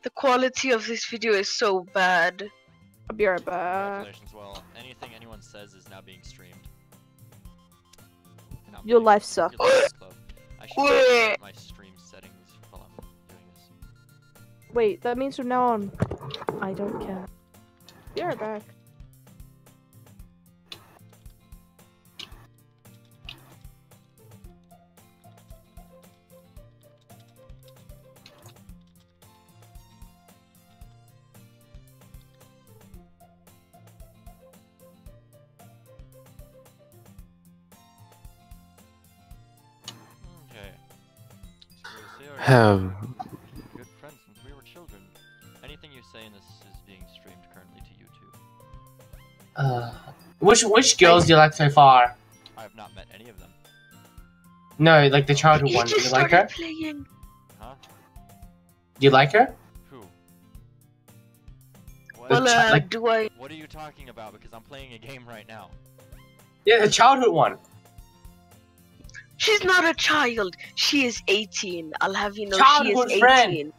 The quality of this video is so bad. I'll be right back. Congratulations. Well, anything anyone says is now being streamed. Your life sucks. I should check my stream settings while I'm doing this. Wait, that means from now on, I don't care. Be right back. Good friends since we were children. Anything you say in this is being streamed currently to YouTube. Which girls do you like so far? I have not met any of them. No, like the childhood one. Do you like her? Playing. Huh? Do you like her? Who? What? Well, What are you talking about? Because I'm playing a game right now. Yeah, the childhood one. She's not a child. She is 18. I'll have you know Childhood she is 18. Friend.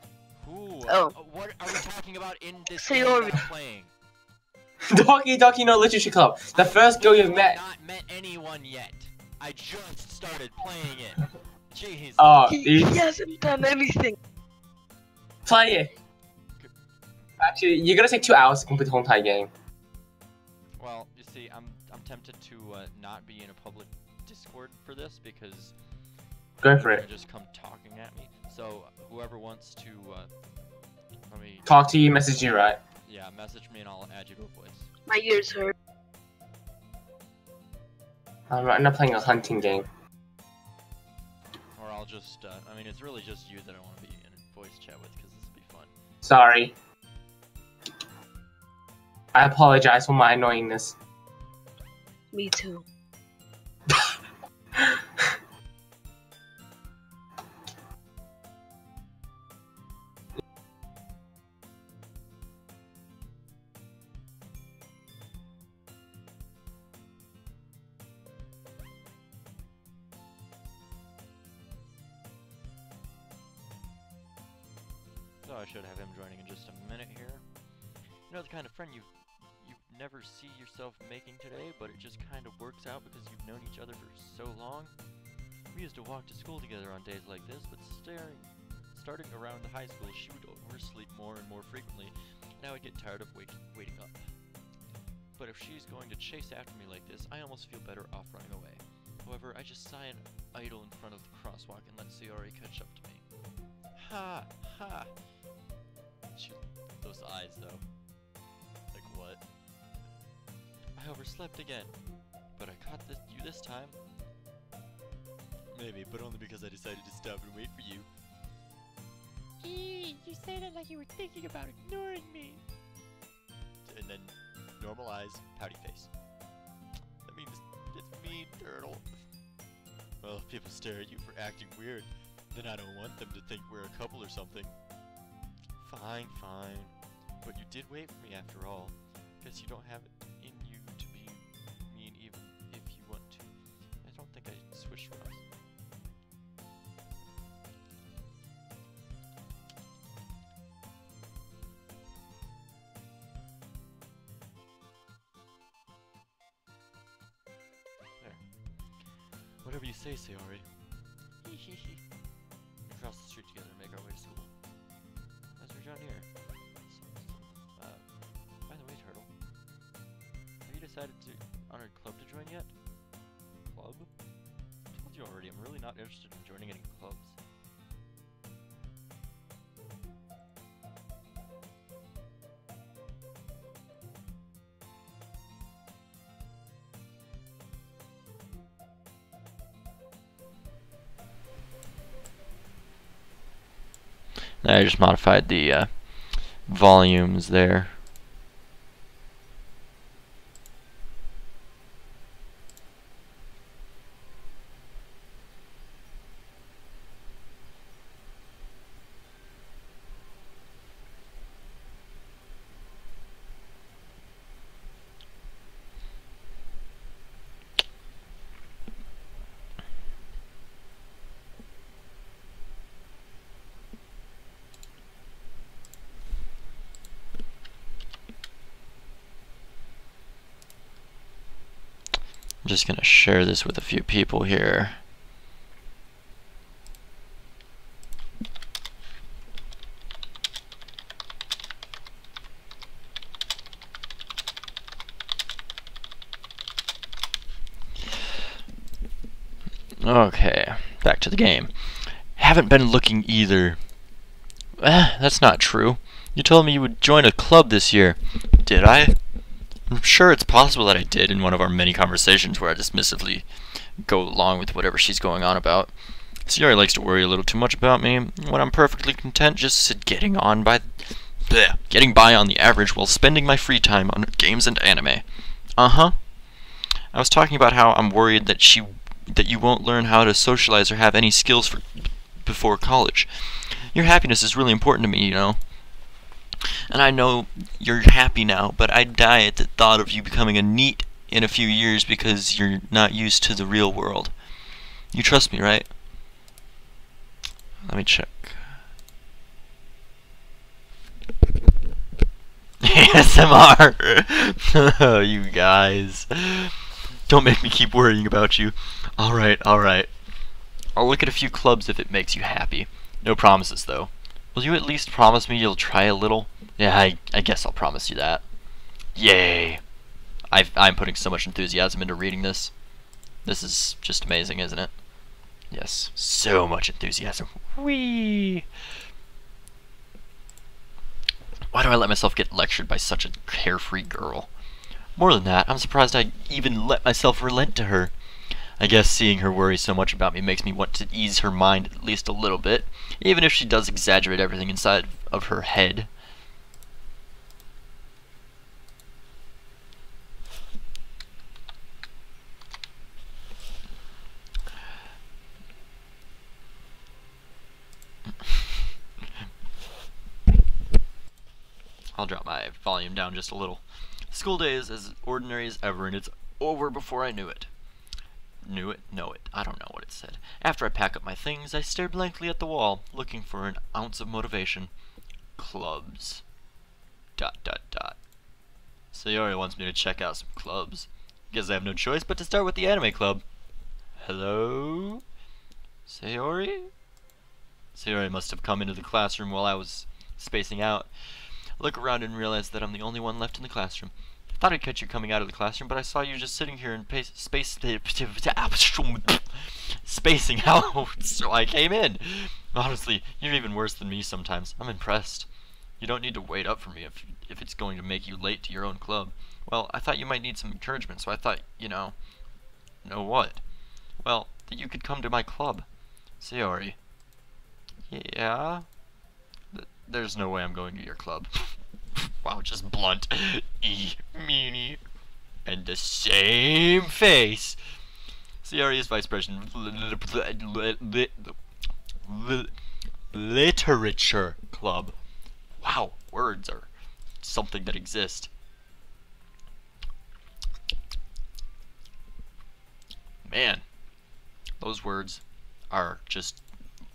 Who? Oh. What are we talking about in this Sayori. game I'm playing? Doki no Literature Club. The first girl you've met. I have not met anyone yet. I just started playing it. Jeez. Oh, He hasn't done anything. Play it. Actually, you're gonna take 2 hours to complete the whole entire game. Well, you see, I'm tempted to not be in a public Discord for this because Go for it. they're just come talking at me. So whoever wants to let me Talk to you, message you, right? yeah, message me and I'll add you to a voice. My ears hurt. I'm not playing a hunting game. Or I'll just I mean, it's really just you that I want to be in a voice chat with because this will be fun. Sorry. I apologize for my annoyingness. Me too. So I should have him joining in just a minute here. You know the kind of friend you never see yourself making today, but it just kind of works out because you've known each other for so long. We used to walk to school together on days like this, but starting around high school, she would oversleep more and more frequently, and I would get tired of waiting up. But if she's going to chase after me like this, I almost feel better off running away. However, I just sigh and idle in front of the crosswalk and let Sayori catch up to me. Ha! Ha! Those eyes, though. Like, what? I overslept again, but I caught you this time. Maybe, but only because I decided to stop and wait for you. Eee, you said it like you were thinking about ignoring me. And then, normal eyes, pouty face. That means it's me, Turtle. Well, if people stare at you for acting weird, then I don't want them to think we're a couple or something. Fine, fine. But you did wait for me after all. Guess you don't have it in you to be mean even if you want to. I don't think I switched roles. There. Whatever you say, Sayori. Hee hee hee. We cross the street together and make our way to school. As we're down here. By the way, Turtle. Have you decided on a club to join yet? Club? I told you already, I'm really not interested in joining any clubs. I just modified the volumes there. I'm just gonna share this with a few people here. Okay, back to the game. Haven't been looking either. That's not true. You told me you would join a club this year. Did I? I'm sure it's possible that I did in one of our many conversations where I dismissively go along with whatever she's going on about. Sierra likes to worry a little too much about me when I'm perfectly content just getting by on the average while spending my free time on games and anime. Uh-huh. I was talking about how I'm worried that you won't learn how to socialize or have any skills before college. Your happiness is really important to me, you know. And I know you're happy now, but I'd die at the thought of you becoming a NEET in a few years because you're not used to the real world. You trust me, right? Let me check. ASMR! You guys. Don't make me keep worrying about you. Alright, alright. I'll look at a few clubs if it makes you happy. No promises, though. Will you at least promise me you'll try a little? Yeah, I guess I'll promise you that. Yay! I'm putting so much enthusiasm into reading this. This is just amazing, isn't it? Yes, so much enthusiasm. Whee! Why do I let myself get lectured by such a carefree girl? More than that, I'm surprised I even let myself relent to her. I guess seeing her worry so much about me makes me want to ease her mind at least a little bit, even if she does exaggerate everything inside of her head. I'll drop my volume down just a little. School day is as ordinary as ever, and it's over before I knew it. Knew it? Know it. I don't know what it said. After I pack up my things, I stare blankly at the wall, looking for an ounce of motivation. Clubs. ... Sayori wants me to check out some clubs. Guess I have no choice but to start with the anime club. Hello? Sayori? Sayori must have come into the classroom while I was spacing out. I look around and realize that I'm the only one left in the classroom. I thought I'd catch you coming out of the classroom, but I saw you just sitting here and spacing out, so I came in. Honestly, you're even worse than me sometimes. I'm impressed. You don't need to wait up for me if it's going to make you late to your own club. Well, I thought you might need some encouragement, so I thought, know what? Well, that you could come to my club. Sayori. Yeah? There's no way I'm going to your club. Wow, just blunt. Meanie. And the same face. Sayori is vice president literature club. Wow, words are something that exist. Man, those words are just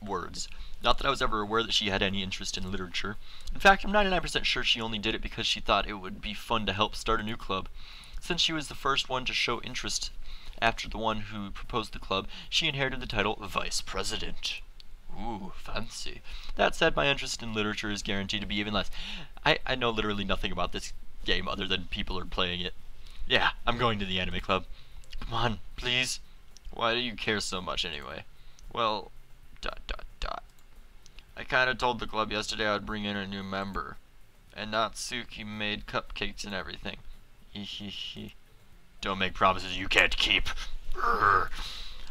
words. Not that I was ever aware that she had any interest in literature. In fact, I'm 99% sure she only did it because she thought it would be fun to help start a new club. Since she was the first one to show interest after the one who proposed the club, she inherited the title Vice President. Ooh, fancy. That said, my interest in literature is guaranteed to be even less. I know literally nothing about this game other than people are playing it. Yeah, I'm going to the anime club. Come on, please. Why do you care so much anyway? Well, ... I kinda told the club yesterday I'd bring in a new member. And Natsuki made cupcakes and everything. Hehehe. Don't make promises you can't keep. Urgh.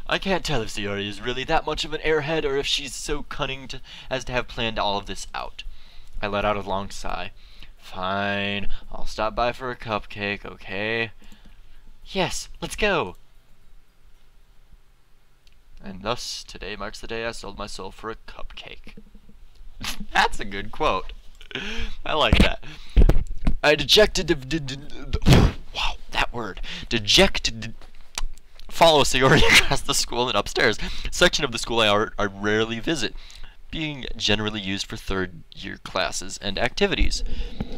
I can't tell if Sayori is really that much of an airhead or if she's so cunning as to have planned all of this out. I let out a long sigh. Fine, I'll stop by for a cupcake, okay? Yes, let's go! And thus, today marks the day I sold my soul for a cupcake. That's a good quote. I like that. I dejected... Wow, that word. Dejected... Follow Sayori across the school and upstairs. Section of the school I rarely visit, being generally used for third-year classes and activities.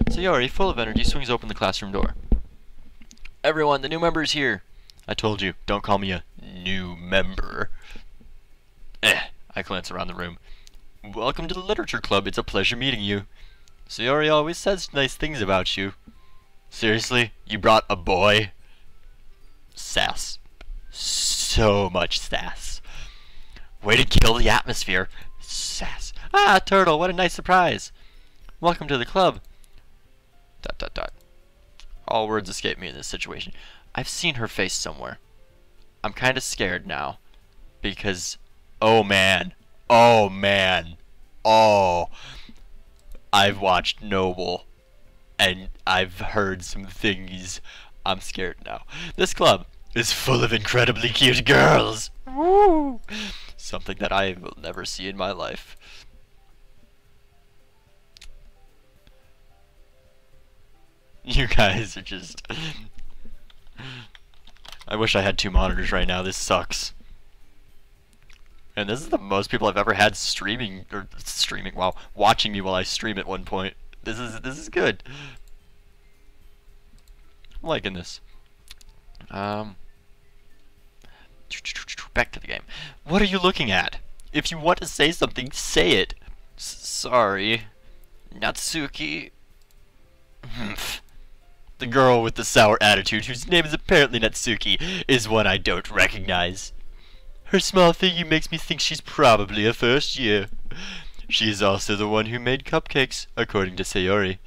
Sayori, full of energy, swings open the classroom door. Everyone, the new member is here. I told you, don't call me a new member. I glance around the room. Welcome to the Literature Club. It's a pleasure meeting you. Sayori always says nice things about you. Seriously? You brought a boy? Sass. So much sass. Way to kill the atmosphere. Sass. Ah, Turtle, what a nice surprise. Welcome to the club. ... All words escape me in this situation. I've seen her face somewhere. I'm kind of scared now. Because, oh man. Oh man. Oh. I've watched Noble. And I've heard some things. I'm scared now. This club is full of incredibly cute girls. Woo! Something that I will never see in my life. You guys are just... I wish I had 2 monitors right now. This sucks. And this is the most people I've ever had streaming, wow, watching me while I stream at one point. This is good. I'm liking this. Back to the game. What are you looking at? If you want to say something, say it. Sorry. Natsuki. The girl with the sour attitude, whose name is apparently Natsuki, is one I don't recognize. Her small figure makes me think she's probably a first year. She is also the one who made cupcakes, according to Sayori.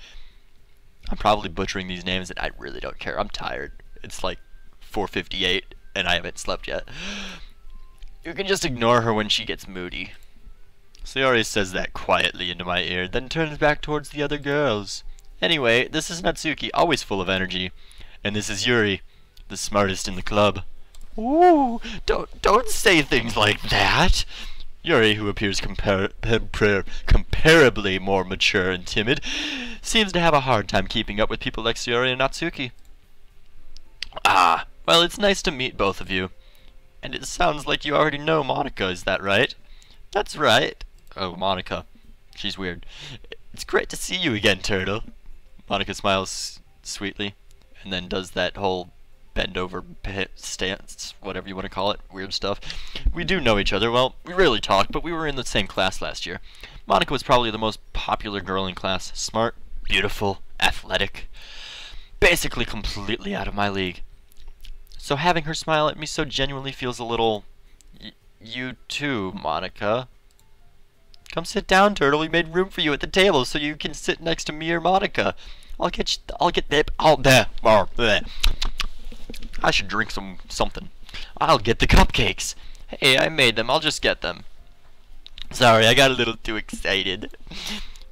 I'm probably butchering these names and I really don't care. I'm tired. It's like 4:58 and I haven't slept yet. You can just ignore her when she gets moody. Sayori says that quietly into my ear, then turns back towards the other girls. Anyway, this is Natsuki, always full of energy. And this is Yuri, the smartest in the club. Ooh, don't say things like that. Yuri, who appears comparably more mature and timid, seems to have a hard time keeping up with people like Sayori and Natsuki. Ah, well, it's nice to meet both of you. And it sounds like you already know Monica, is that right? That's right. Oh, Monica. She's weird. It's great to see you again, Turtle. Monica smiles sweetly, and then does that whole bend over stance, whatever you want to call it, weird stuff. We do know each other. Well, we rarely talk, but we were in the same class last year. Monica was probably the most popular girl in class. Smart, beautiful, athletic. Basically completely out of my league. So having her smile at me so genuinely feels a little... You too, Monica. Come sit down, Turtle. We made room for you at the table so you can sit next to me or Monica. There. I should drink something. I'll get the cupcakes. Hey, I made them. I'll just get them. Sorry, I got a little too excited.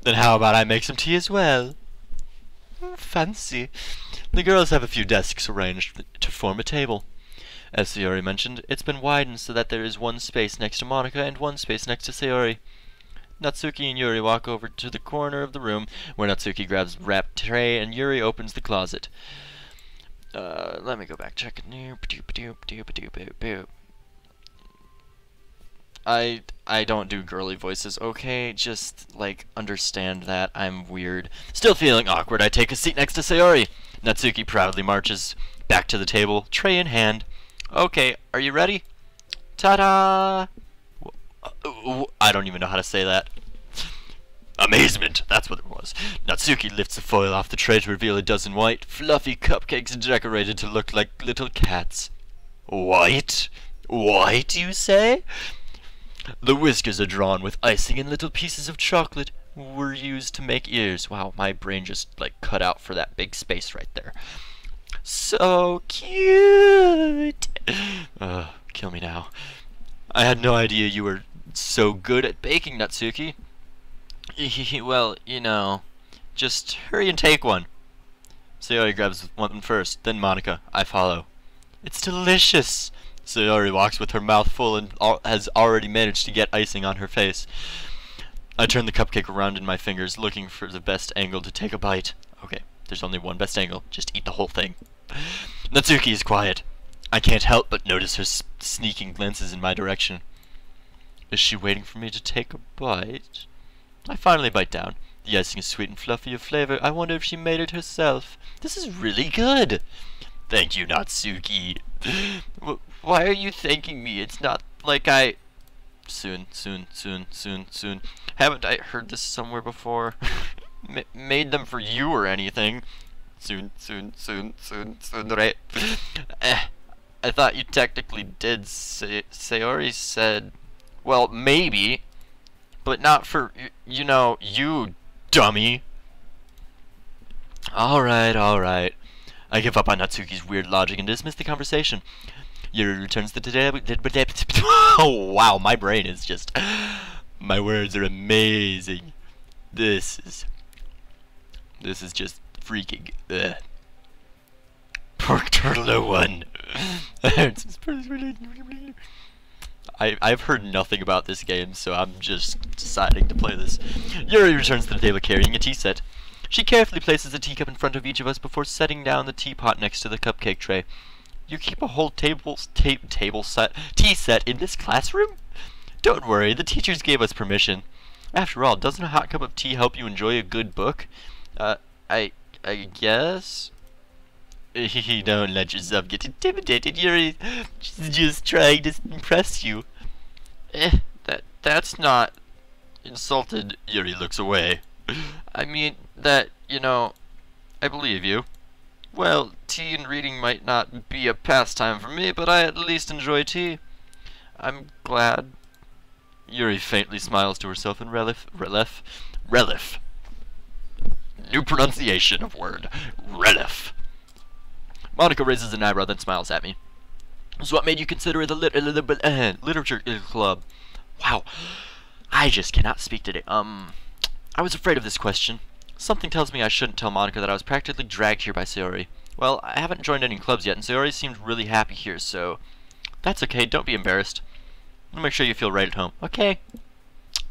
Then how about I make some tea as well? Fancy. The girls have a few desks arranged to form a table. As Sayori mentioned, it's been widened so that there is one space next to Monica and one space next to Sayori. Natsuki and Yuri walk over to the corner of the room, where Natsuki grabs a wrapped tray and Yuri opens the closet. Let me go back, check it. I don't do girly voices, okay? Just, like, understand that I'm weird. Still feeling awkward, I take a seat next to Sayori. Natsuki proudly marches back to the table, tray in hand. Okay, are you ready? Ta-da! I don't even know how to say that. Amazement! That's what it was. Natsuki lifts the foil off the tray to reveal a dozen white, fluffy cupcakes decorated to look like little cats. White? White, you say? The whiskers are drawn with icing and little pieces of chocolate were used to make ears. Wow, my brain just, like, cut out for that big space right there. So cute! Kill me now. I had no idea you were so good at baking, Natsuki. Well, you know, just hurry and take one. Sayori grabs one first, then Monica. I follow. It's delicious. Sayori walks with her mouth full and has already managed to get icing on her face. I turn the cupcake around in my fingers, looking for the best angle to take a bite. Okay, there's only one best angle. Just eat the whole thing. Natsuki is quiet. I can't help but notice her sneaking glances in my direction. Is she waiting for me to take a bite? I finally bite down. The icing is sweet and fluffy of flavor. I wonder if she made it herself. This is really good. Thank you, Natsuki. Why are you thanking me? It's not like I... Soon. Haven't I heard this somewhere before? Made them for you or anything. Soon, right? I thought you technically did. Sayori said, well, maybe, but not for, you know, you dummy. Alright. I give up on Natsuki's weird logic and dismiss the conversation. Yuri returns to today. Oh wow, my brain is just... My words are amazing. This is just freaking... Pork turtle no one. I've heard nothing about this game, so I'm just deciding to play this. Yuri returns to the table carrying a tea set. She carefully places a teacup in front of each of us before setting down the teapot next to the cupcake tray. You keep a whole tea set in this classroom? Don't worry, the teachers gave us permission. After all, doesn't a hot cup of tea help you enjoy a good book? I guess? Don't let yourself get intimidated, Yuri. She's just trying to impress you. That's not... Insulted, Yuri looks away. I mean that, you know, I believe you. Well, tea and reading might not be a pastime for me, but I at least enjoy tea. I'm glad. Yuri faintly smiles to herself in relief. New pronunciation of word. Relief. Monica raises an eyebrow, then smiles at me. So what made you consider it a literature club? Wow. I just cannot speak today. I was afraid of this question. Something tells me I shouldn't tell Monica that I was practically dragged here by Sayori. Well, I haven't joined any clubs yet, and Sayori seemed really happy here, so... That's okay, don't be embarrassed. I'll make sure you feel right at home. Okay.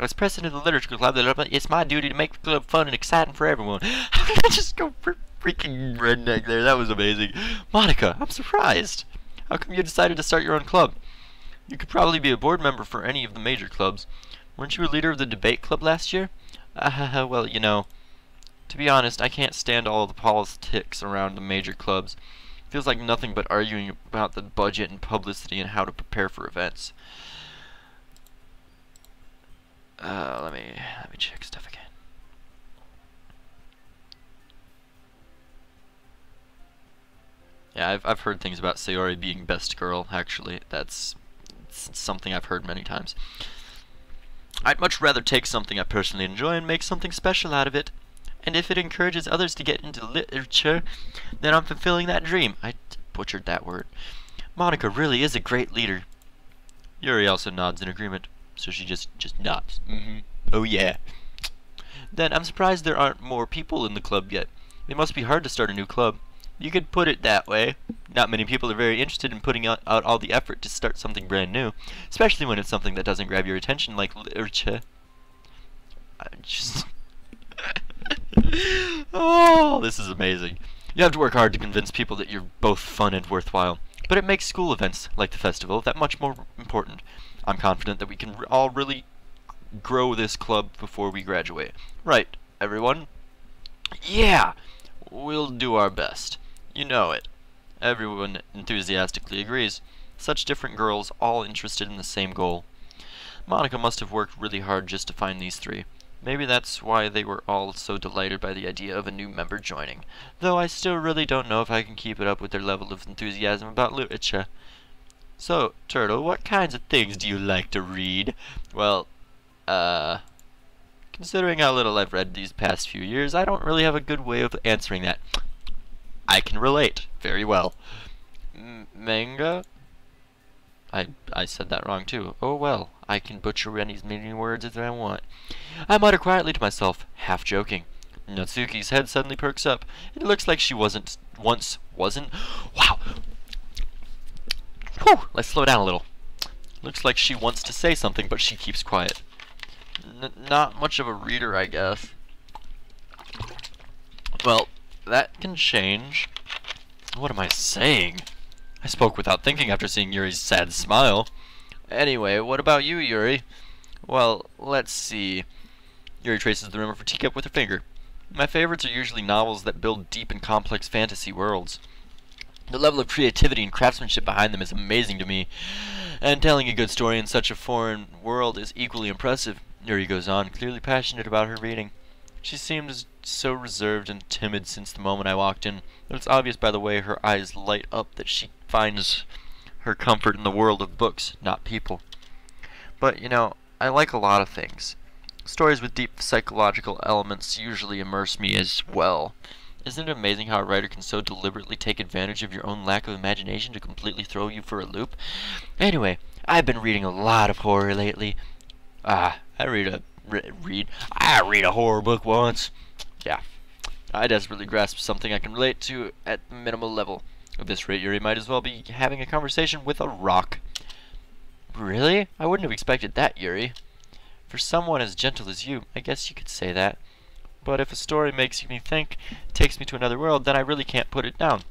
As president of the literature club, it's my duty to make the club fun and exciting for everyone. How did I just go freaking redneck there? That was amazing. Monica, I'm surprised. How come you decided to start your own club? You could probably be a board member for any of the major clubs. Weren't you a leader of the debate club last year? Well, you know... To be honest, I can't stand all the politics around the major clubs. It feels like nothing but arguing about the budget and publicity and how to prepare for events. Let me check stuff again. Yeah, I've heard things about Sayori being best girl, actually. That's something I've heard many times. I'd much rather take something I personally enjoy and make something special out of it. And if it encourages others to get into literature, then I'm fulfilling that dream. I butchered that word. Monica really is a great leader. Yuri also nods in agreement, so she just nods. Oh yeah. Then I'm surprised there aren't more people in the club yet. It must be hard to start a new club. You could put it that way. Not many people are very interested in putting out all the effort to start something brand new, especially when it's something that doesn't grab your attention like literature. Oh, this is amazing. You have to work hard to convince people that you're both fun and worthwhile, but it makes school events, like the festival, that much more important. I'm confident that we can all really grow this club before we graduate. Right, everyone? Yeah! We'll do our best. You know it. Everyone enthusiastically agrees. Such different girls, all interested in the same goal. Monica must have worked really hard just to find these three. Maybe that's why they were all so delighted by the idea of a new member joining. Though I still really don't know if I can keep it up with their level of enthusiasm about literature. So, Turtle, what kinds of things do you like to read? Well, considering how little I've read these past few years, I don't really have a good way of answering that. I can relate very well. Manga? I said that wrong too. Oh well, I can butcher as many words as I want. I mutter quietly to myself, half joking. Natsuki's head suddenly perks up. It looks like she wasn't. Wow! Whew! Let's slow down a little. Looks like she wants to say something, but she keeps quiet. Not much of a reader, I guess. Well, that can change. What am I saying? I spoke without thinking after seeing Yuri's sad smile. Anyway, what about you, Yuri? Well, let's see. Yuri traces the rim of her teacup with her finger. My favorites are usually novels that build deep and complex fantasy worlds. The level of creativity and craftsmanship behind them is amazing to me, and telling a good story in such a foreign world is equally impressive. Yuri goes on, clearly passionate about her reading. She seemed so reserved and timid since the moment I walked in, but it's obvious by the way her eyes light up that she finds her comfort in the world of books, not people. But, you know, I like a lot of things. Stories with deep psychological elements usually immerse me as well. Isn't it amazing how a writer can so deliberately take advantage of your own lack of imagination to completely throw you for a loop? Anyway, I've been reading a lot of horror lately. I read a horror book once. Yeah, I desperately grasp something I can relate to at minimal level. At this rate, Yuri might as well be having a conversation with a rock. Really? I wouldn't have expected that, Yuri. For someone as gentle as you, I guess you could say that. But if a story makes me think, takes me to another world, then I really can't put it down.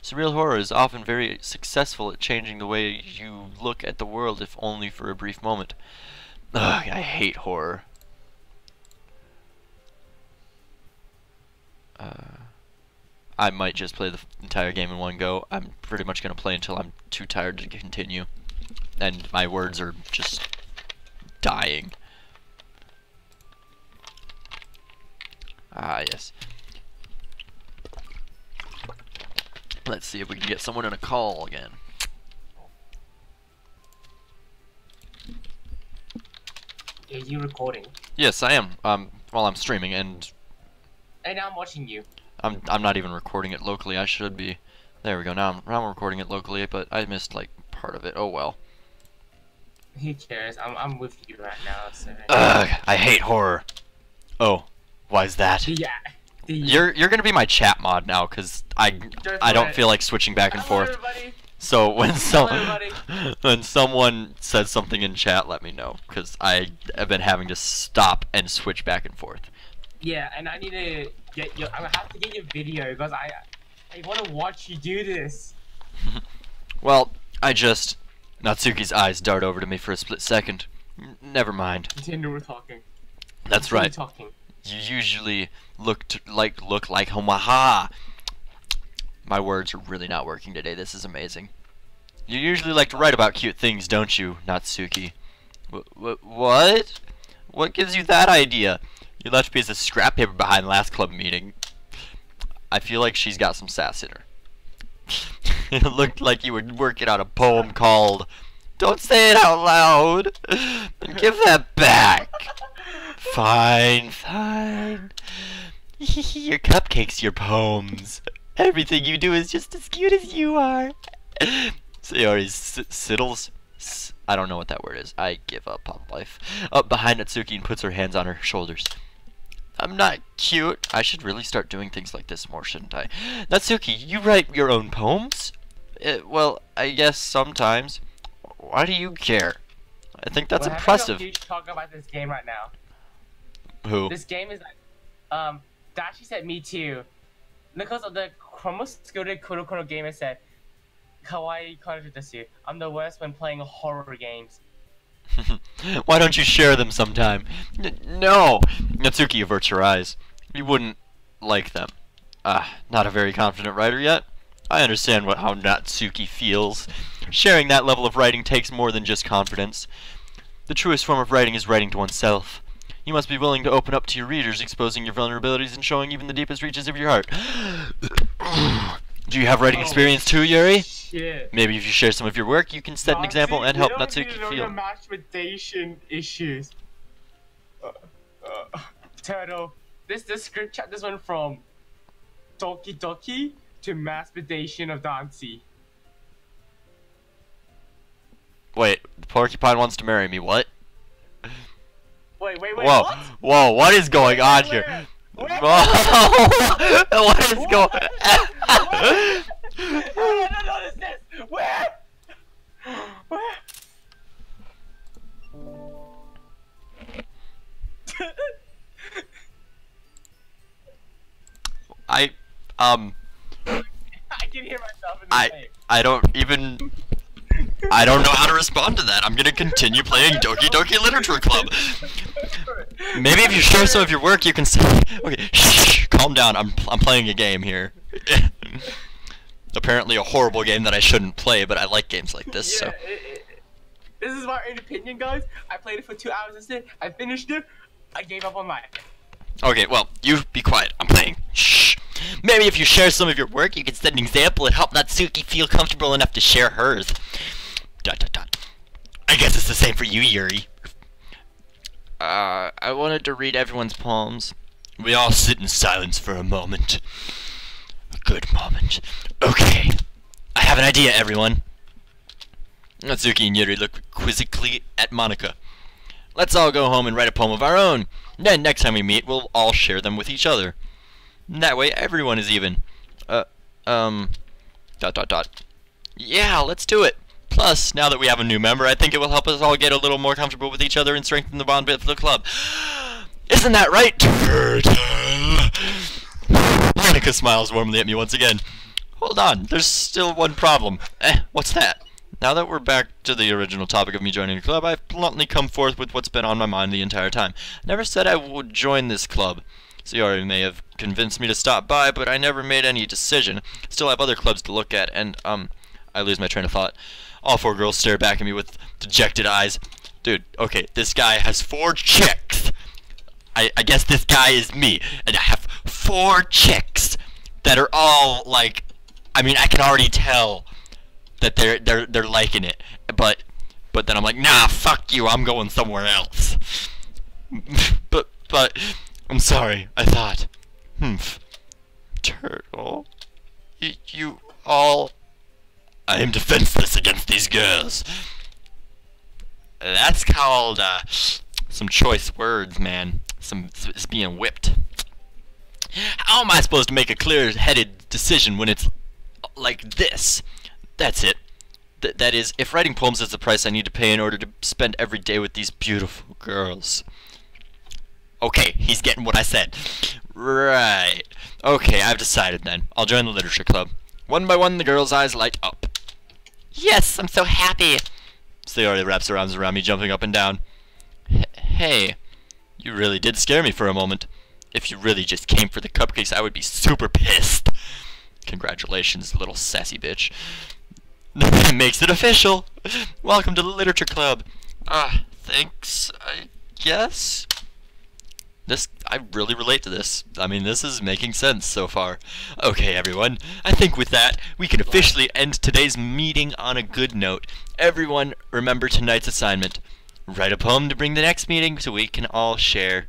Surreal horror is often very successful at changing the way you look at the world, if only for a brief moment. Ugh, I hate horror. I might just play the entire game in one go. I'm pretty much going to play until I'm too tired to continue. And my words are just dying. Ah, yes. Let's see if we can get someone in a call again. Are you recording? Yes, I am. While I'm streaming, and now I'm watching you. I'm not even recording it locally. I should be. There we go. Now I'm recording it locally, but I missed like part of it. Oh well. Who cares? I'm with you right now. So. Ugh, I hate horror. Oh, why's that? Yeah. You're gonna be my chat mod now, cause I don't feel like switching back and forth. Everybody. So when when someone says something in chat, let me know, cause I have been having to stop and switch back and forth. Yeah, and I need to get your. I have to get your video because I want to watch you do this. Well, Natsuki's eyes dart over to me for a split second. Never mind. Continue talking. That's right. Talking. You usually look like Homaha. My words are really not working today. This is amazing. You usually like to write about cute things, don't you, Natsuki? What? What gives you that idea? You left a piece of scrap paper behind last club meeting. I feel like she's got some sass in her. It looked like you were working on a poem called "Don't Say It Out Loud." Give that back. Fine, fine. Your cupcakes, your poems. Everything you do is just as cute as you are. Sayori siddles. I don't know what that word is. I give up on life. Up behind Natsuki and puts her hands on her shoulders. I'm not cute. I should really start doing things like this more, shouldn't I? Natsuki, you write your own poems? Well, I guess sometimes. Why do you care? I think that's impressive. You talk about this game right now. Who? This game is Dashi said me too. Because of the Chromo-Skilled Kuro Gamer said, Kawaii Kanju desu. I'm the worst when playing horror games. Why don't you share them sometime? No! Natsuki averts her eyes. You wouldn't like them. Not a very confident writer yet? I understand how Natsuki feels. Sharing that level of writing takes more than just confidence. The truest form of writing is writing to oneself. You must be willing to open up to your readers, exposing your vulnerabilities and showing even the deepest reaches of your heart. Do you have writing experience too, Yuri? Shit. Maybe if you share some of your work, you can set an example and help Natsuki feel. Masturbation issues. Turtle. This script chat. This went from Doki to masturbation of Dancy. Wait, the porcupine wants to marry me. What? Wait. Whoa, What? whoa! What is going on here? Whoa! What is going? I don't notice this. Where? I can hear myself in the tape. I don't know how to respond to that. I'm gonna continue playing Doki Literature Club. Maybe if you share some of your work, you can say, okay, shh, calm down. I'm playing a game here. Apparently a horrible game that I shouldn't play, but I like games like this, so. This is my own opinion, guys. I played it for 2 hours instead. I finished it. I gave up on life. Okay, well, you be quiet. I'm playing. Shh. Maybe if you share some of your work, you can set an example and help Natsuki feel comfortable enough to share hers. ... I guess it's the same for you, Yuri. I wanted to read everyone's poems. We all sit in silence for a moment. A good moment. Okay. I have an idea, everyone. Natsuki and Yuri look quizzically at Monika. Let's all go home and write a poem of our own. Then next time we meet, we'll all share them with each other. That way, everyone is even. Yeah, let's do it. Plus, now that we have a new member, I think it will help us all get a little more comfortable with each other and strengthen the bond with the club. Isn't that right, Turtle? Monika smiles warmly at me once again. Hold on, there's still one problem. What's that? Now that we're back to the original topic of me joining the club, I've bluntly come forth with what's been on my mind the entire time. I never said I would join this club. Sayori may have convinced me to stop by, but I never made any decision. Still have other clubs to look at, and, I lose my train of thought. All 4 girls stare back at me with dejected eyes. Dude, okay, this guy has 4 chicks. I guess this guy is me, and I have 4 chicks that are all, like, I mean, I can already tell that they're liking it, but then I'm like, nah, fuck you, I'm going somewhere else. but I'm sorry, I thought, Turtle, you all, I am defenseless against these girls. That's called some choice words, man. It's being whipped. How am I supposed to make a clear-headed decision when it's like this? That's it. That is, if writing poems is the price I need to pay in order to spend every day with these beautiful girls. Okay, he's getting what I said. Right. Okay, I've decided then. I'll join the literature club. One by one, the girls' eyes light up. Yes, I'm so happy. Sayori wraps her arms around me, jumping up and down. Hey, you really did scare me for a moment. If you really just came for the cupcakes, I would be super pissed. Congratulations, little sassy bitch. That makes it official. Welcome to the literature club. Thanks, I guess. I really relate to this. I mean, this is making sense so far. Okay, everyone. I think with that, we can officially end today's meeting on a good note. Everyone, remember tonight's assignment. Write a poem to bring the next meeting so we can all share.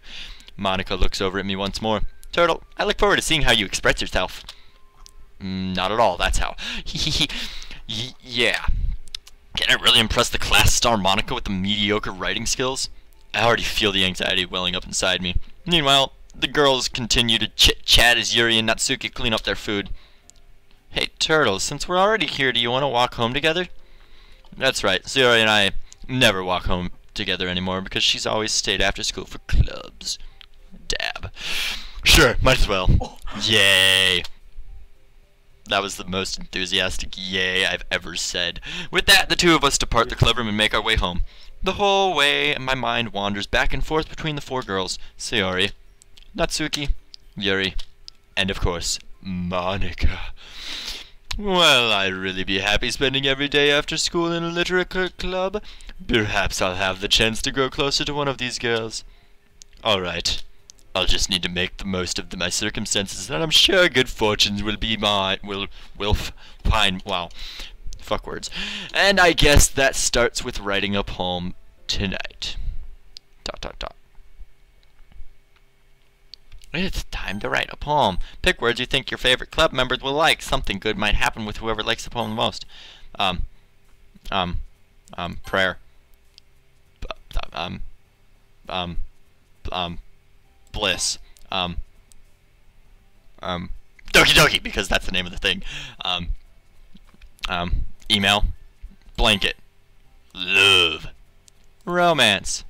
Monika looks over at me once more. Turtle, I look forward to seeing how you express yourself. Not at all, that's how. Yeah. Can I really impress the class star Monika with the mediocre writing skills? I already feel the anxiety welling up inside me. Meanwhile, the girls continue to chit-chat as Yuri and Natsuki clean up their food. Hey, Turtle, since we're already here, do you want to walk home together? That's right, Sayori and I never walk home together anymore because she's always stayed after school for clubs. Dab. Sure, might as well. Yay. That was the most enthusiastic yay I've ever said. With that, the two of us depart the clubroom and make our way home. The whole way, my mind wanders back and forth between the 4 girls, Sayori, Natsuki, Yuri, and of course, Monika. Well, I'd really be happy spending every day after school in a literature club. Perhaps I'll have the chance to grow closer to one of these girls. Alright, I'll just need to make the most of my circumstances, and I'm sure good fortunes will be mine. Will find. Wow. Fuck words. And I guess that starts with writing a poem tonight. ... It's time to write a poem. Pick words you think your favorite club members will like. Something good might happen with whoever likes the poem the most. Prayer. Bliss. Doki, because that's the name of the thing. Email. Blanket. Love. Romance.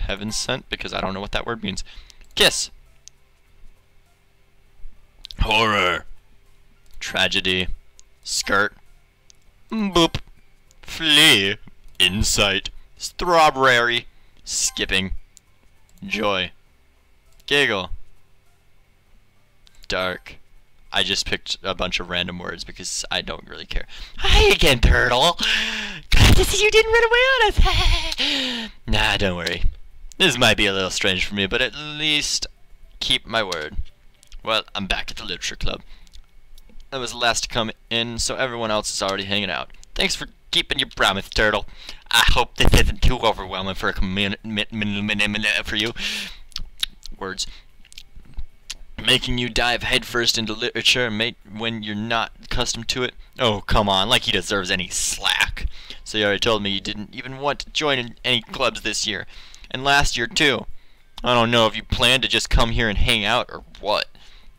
Heaven sent, because I don't know what that word means. Kiss. Horror. Tragedy. Skirt. Boop. Flee. Insight. Strawberry. Skipping. Joy. Giggle. dark. I just picked a bunch of random words because I don't really care. Hi again, Turtle. Glad to see you didn't run away on us. Nah, don't worry. This might be a little strange for me, but at least keep my word. Well, I'm back at the literature club. I was the last to come in, so everyone else is already hanging out. Thanks for keeping your promise, Turtle. I hope this isn't too overwhelming for for you. Words. Making you dive headfirst into literature when you're not accustomed to it? Oh, come on, like he deserves any slack. So you already told me you didn't even want to join in any clubs this year. And last year, too. I don't know if you plan to just come here and hang out or what.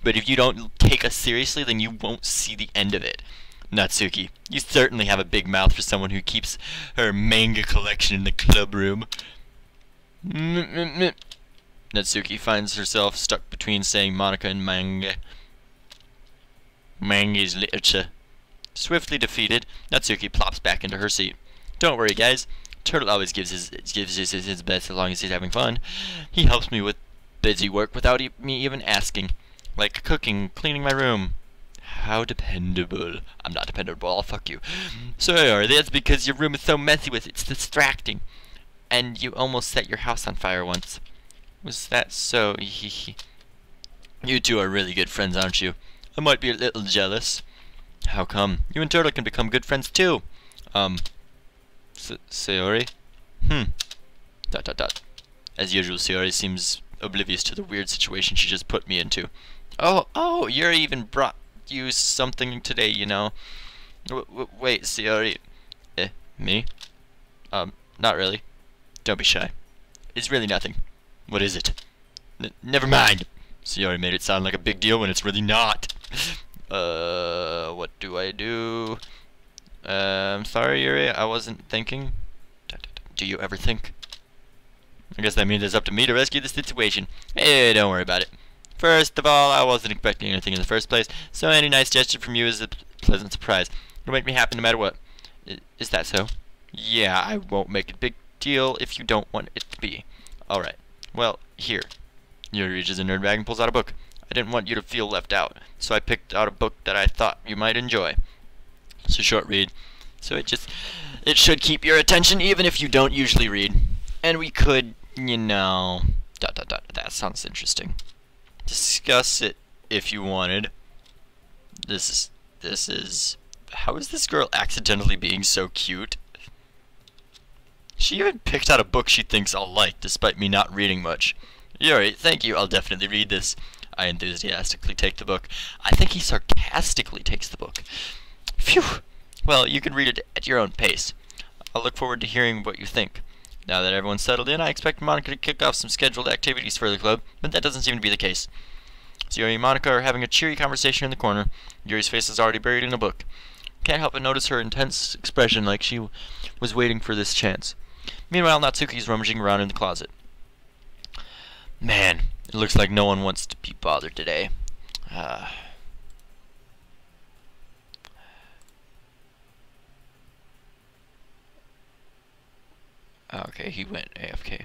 But if you don't take us seriously, then you won't see the end of it. Natsuki, you certainly have a big mouth for someone who keeps her manga collection in the club room. Natsuki finds herself stuck between saying Monica and manga. Manga's literature. Swiftly defeated, Natsuki plops back into her seat. Don't worry, guys. Turtle always gives his best as long as he's having fun. He helps me with busy work without me even asking. Like cooking, cleaning my room. How dependable. I'm not dependable, I'll fuck you. Sorry, that's because your room is so messy with it's distracting. And you almost set your house on fire once. Was that so? You two are really good friends, aren't you? I might be a little jealous. How come? You and Turtle can become good friends too. Sayori? Dot dot dot. As usual, Sayori seems oblivious to the weird situation she just put me into. Oh, Yuri even brought you something today, you know. Wait, Sayori. Me? Not really. Don't be shy. It's really nothing. What is it? Never mind. Sayori made it sound like a big deal when it's really not. What do I do? I'm sorry, Yuri, I wasn't thinking. Do you ever think? I guess that means it's up to me to rescue the situation. Hey, don't worry about it. First of all, I wasn't expecting anything in the first place, so any nice gesture from you is a pleasant surprise. It'll make me happy no matter what. Is that so? Yeah, I won't make a big deal if you don't want it to be. Alright. Well, here. Yuri reaches in her bag and pulls out a book. I didn't want you to feel left out, so I picked out a book that I thought you might enjoy. It's a short read, so it should keep your attention even if you don't usually read. And we could, you know, that sounds interesting. Discuss it if you wanted. This is, how is this girl accidentally being so cute? She even picked out a book she thinks I'll like, despite me not reading much. Yuri, thank you, I'll definitely read this. I enthusiastically take the book. I think he sarcastically takes the book. Phew! Well, you can read it at your own pace. I'll look forward to hearing what you think. Now that everyone's settled in, I expect Monica to kick off some scheduled activities for the club, but that doesn't seem to be the case. Yuri and Monica are having a cheery conversation in the corner. Yuri's face is already buried in a book. Can't help but notice her intense expression like she was waiting for this chance. Meanwhile, Natsuki's rummaging around in the closet. Man, it looks like no one wants to be bothered today. Okay, he went AFK.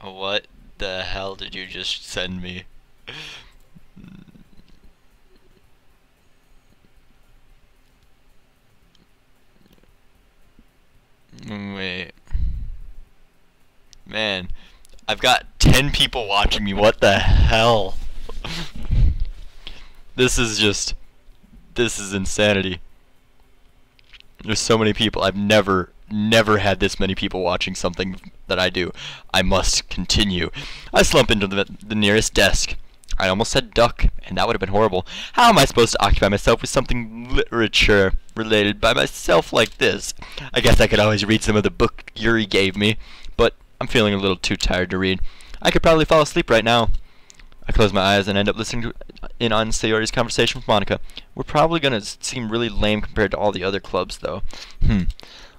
What the hell did you just send me? Wait. Man, I've got 10 people watching me. What the hell? This is insanity. There's so many people. I've never had this many people watching something that I do. I must continue. I slump into the nearest desk. I almost said duck, and that would have been horrible. How am I supposed to occupy myself with something literature related by myself like this? I guess I could always read some of the book Yuri gave me, but I'm feeling a little too tired to read. I could probably fall asleep right now. I close my eyes and end up listening in on Sayori's conversation with Monica. We're probably gonna seem really lame compared to all the other clubs, though.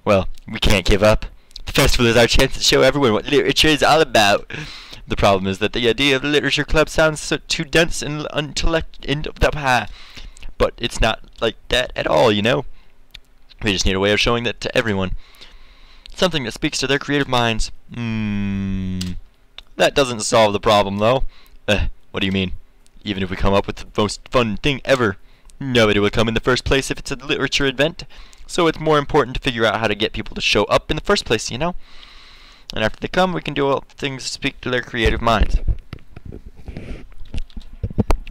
Well, we can't give up. The festival is our chance to show everyone what literature is all about. The problem is that the idea of the literature club sounds so too dense and but it's not like that at all, you know? We just need a way of showing that to everyone. Something that speaks to their creative minds. That doesn't solve the problem, though. What do you mean? Even if we come up with the most fun thing ever, nobody will come in the first place if it's a literature event. So it's more important to figure out how to get people to show up in the first place, you know? And after they come, we can do all things to speak to their creative minds.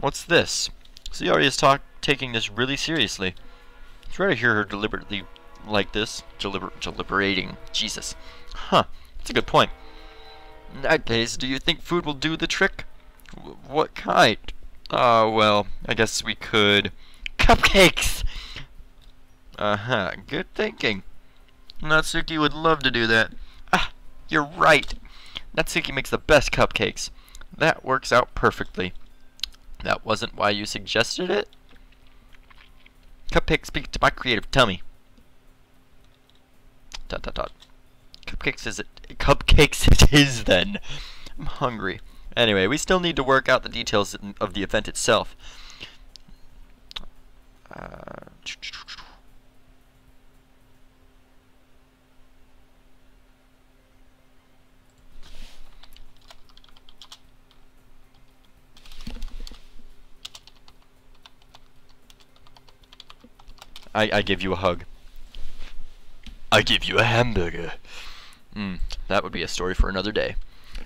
What's this? Sayori is taking this really seriously. It's rare to hear her deliberately like this. Deliberating. Jesus. Huh. That's a good point. In that case, do you think food will do the trick? What kind? Well, I guess we could... Cupcakes! Uh-huh. Good thinking. Natsuki would love to do that. Ah, you're right. Natsuki makes the best cupcakes. That works out perfectly. That wasn't why you suggested it? Cupcakes speak to my creative tummy. ... Cupcakes it is then. I'm hungry. Anyway, we still need to work out the details of the event itself. I give you a hug. I give you a hamburger. That would be a story for another day.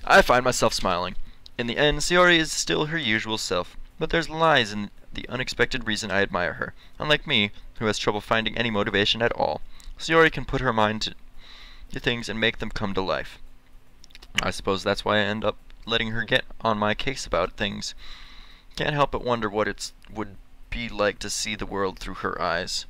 I find myself smiling. In the end, Sayori is still her usual self, but there's lies in the unexpected reason I admire her. Unlike me, who has trouble finding any motivation at all, Sayori can put her mind to things and make them come to life. I suppose that's why I end up letting her get on my case about things. Can't help but wonder what it would be like to see the world through her eyes.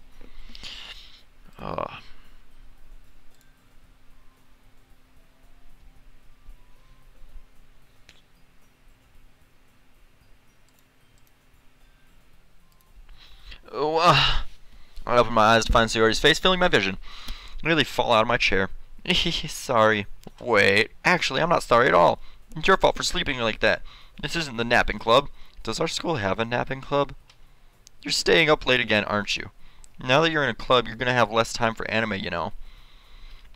I open my eyes to find Sayori's face filling my vision. I nearly fall out of my chair. Sorry. Wait, actually, I'm not sorry at all. It's your fault for sleeping like that. This isn't the napping club. Does our school have a napping club? You're staying up late again, aren't you? Now that you're in a club, you're gonna have less time for anime, you know.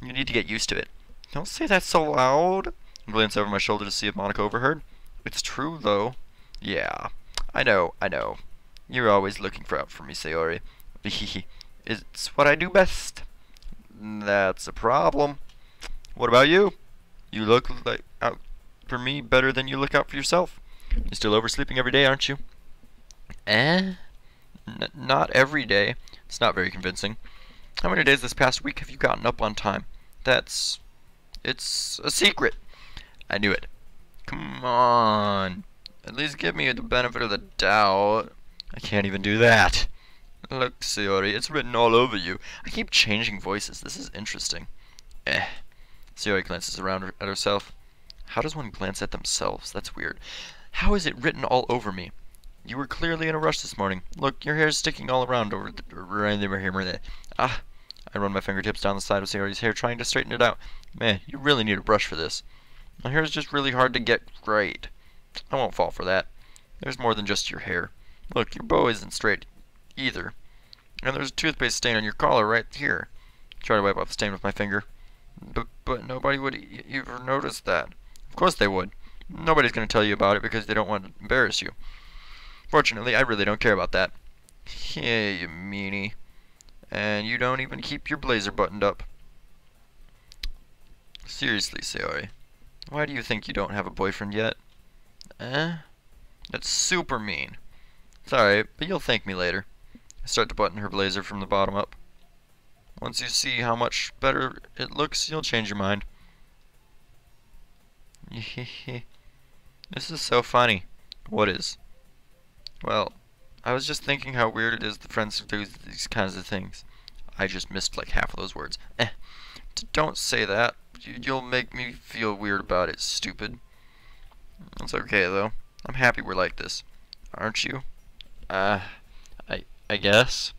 You need to get used to it. Don't say that so loud. I glance over my shoulder to see if Monica overheard. It's true, though. Yeah, I know. You're always looking out for me, Sayori. It's what I do best. That's a problem. What about you? You look out for me better than you look out for yourself. You're still oversleeping every day, aren't you? Not every day. It's not very convincing. How many days this past week have you gotten up on time? It's a secret. I knew it. Come on. At least give me the benefit of the doubt. I can't even do that. Look, Sayori, it's written all over you. I keep changing voices. This is interesting. Sayori glances around at herself. How does one glance at themselves? That's weird. How is it written all over me? You were clearly in a rush this morning. Look, your hair's sticking all around over the... I run my fingertips down the side of Sayori's hair, trying to straighten it out. Man, you really need a brush for this. My hair is just really hard to get right. I won't fall for that. There's more than just your hair. Look, your bow isn't straight either. And there's a toothpaste stain on your collar right here. Try to wipe off the stain with my finger. But nobody would ever notice that. Of course they would. Nobody's going to tell you about it because they don't want to embarrass you. Fortunately, I really don't care about that. Yeah, you meanie. And you don't even keep your blazer buttoned up. Seriously, Sayori. Why do you think you don't have a boyfriend yet? That's super mean. It's alright, but you'll thank me later. I start to button her blazer from the bottom up. Once you see how much better it looks, you'll change your mind. This is so funny. What is? Well, I was just thinking how weird it is the friends do these kinds of things. I just missed like half of those words. Don't say that. You'll make me feel weird about it, stupid. It's okay, though. I'm happy we're like this. Aren't you? I guess.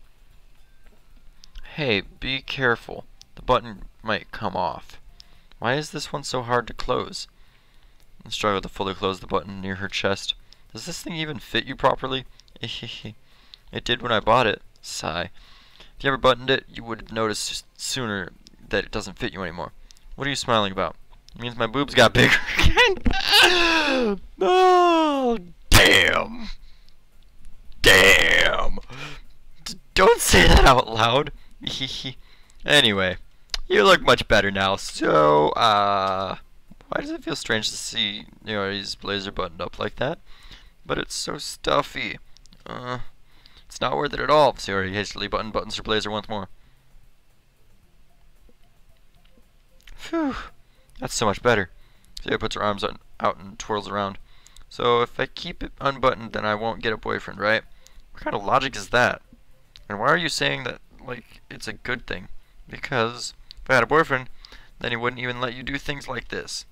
Hey, be careful. The button might come off. Why is this one so hard to close? I struggle to fully close the button near her chest. Does this thing even fit you properly? It did when I bought it. Sigh. If you ever buttoned it, you would have noticed sooner that it doesn't fit you anymore. What are you smiling about? It means my boobs got bigger again. Oh, damn. Damn. Don't say that out loud. Anyway, you look much better now. So, why does it feel strange to see his blazer buttoned up like that? But it's so stuffy. It's not worth it at all. Sayori hastily buttons her blazer once more. Phew. That's so much better. Sayori puts her arms out and twirls around. So if I keep it unbuttoned, then I won't get a boyfriend, right? What kind of logic is that? And why are you saying that like it's a good thing? Because if I had a boyfriend, then he wouldn't even let you do things like this.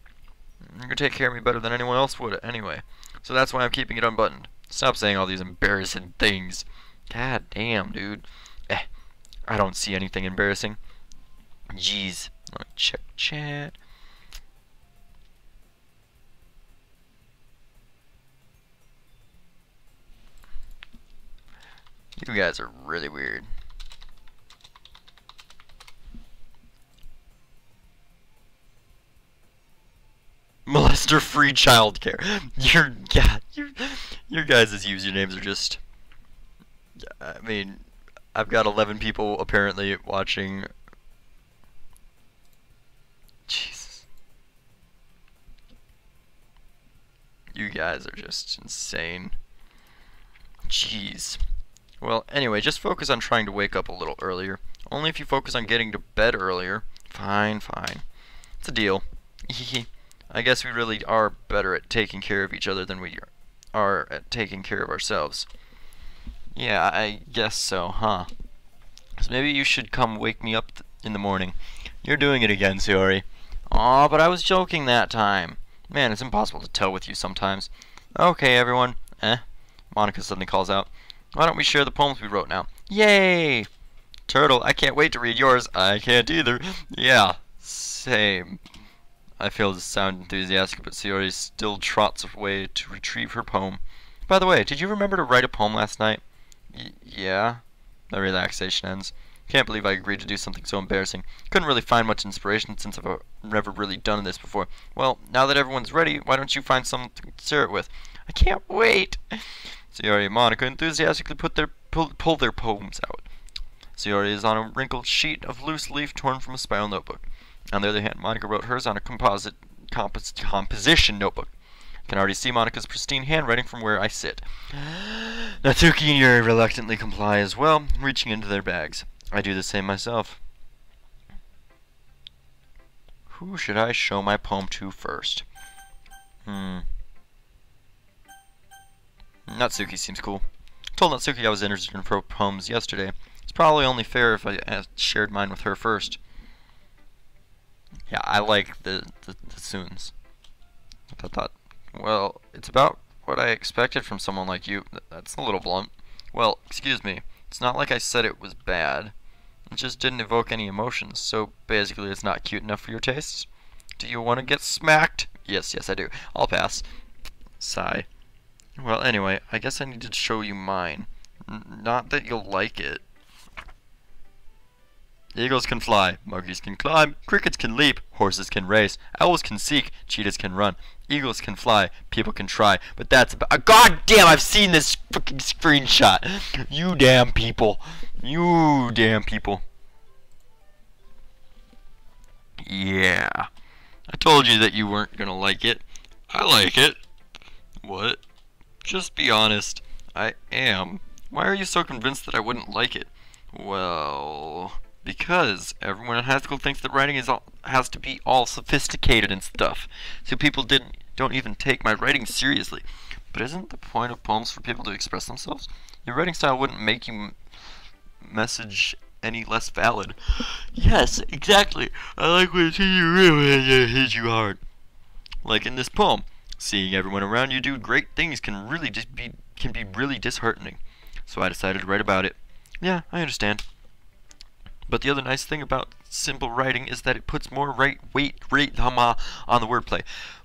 You could take care of me better than anyone else would anyway. So that's why I'm keeping it unbuttoned. Stop saying all these embarrassing things. God damn, dude. I don't see anything embarrassing. Jeez. Let me check chat. You guys are really weird. Molester-free childcare. Your guys' usernames are just. I mean, I've got 11 people apparently watching. Jesus. You guys are just insane. Jeez. Well, anyway, just focus on trying to wake up a little earlier. Only if you focus on getting to bed earlier. Fine, fine. It's a deal. I guess we really are better at taking care of each other than we are at taking care of ourselves. Yeah, I guess so, huh? So maybe you should come wake me up in the morning. You're doing it again, Sayori. Aw, but I was joking that time. Man, it's impossible to tell with you sometimes. Okay, everyone. Monica suddenly calls out. Why don't we share the poems we wrote now? Yay! Turtle, I can't wait to read yours. I can't either. Yeah, same. I fail to sound enthusiastic, but Sayori still trots away to retrieve her poem. By the way, did you remember to write a poem last night? Yeah. The relaxation ends. Can't believe I agreed to do something so embarrassing. Couldn't really find much inspiration since I've never really done this before. Well, now that everyone's ready, why don't you find something to share it with? I can't wait! Sayori and Monica enthusiastically pull their poems out. Sayori is on a wrinkled sheet of loose leaf torn from a spiral notebook. On the other hand, Monica wrote hers on a composition notebook. I can already see Monica's pristine handwriting from where I sit. Natsuki and Yuri reluctantly comply as well, reaching into their bags. I do the same myself. Who should I show my poem to first? Natsuki seems cool. I told Natsuki I was interested in her poems yesterday. It's probably only fair if I shared mine with her first. Yeah, I like the Soons. I thought, well, it's about what I expected from someone like you. That's a little blunt. Well, excuse me. It's not like I said it was bad. It just didn't evoke any emotions, so basically it's not cute enough for your tastes. Do you want to get smacked? Yes, I do. I'll pass. Sigh. Well, anyway, I guess I need to show you mine. Not that you'll like it. Eagles can fly, monkeys can climb, crickets can leap, horses can race, owls can seek, cheetahs can run, eagles can fly, people can try, but that's about— God damn, I've seen this fucking screenshot! You damn people. You damn people. Yeah. I told you that you weren't gonna like it. I like it. What? Just be honest. I am. Why are you so convinced that I wouldn't like it? Well, because everyone in high school thinks that writing has to be all sophisticated and stuff. So people don't even take my writing seriously. But isn't the point of poems for people to express themselves? Your writing style wouldn't make you message any less valid. Yes, exactly. I like when you really hit you hard. Like in this poem. Seeing everyone around you do great things can be really disheartening. So I decided to write about it. Yeah, I understand. But the other nice thing about simple writing is that it puts more weight on the wordplay.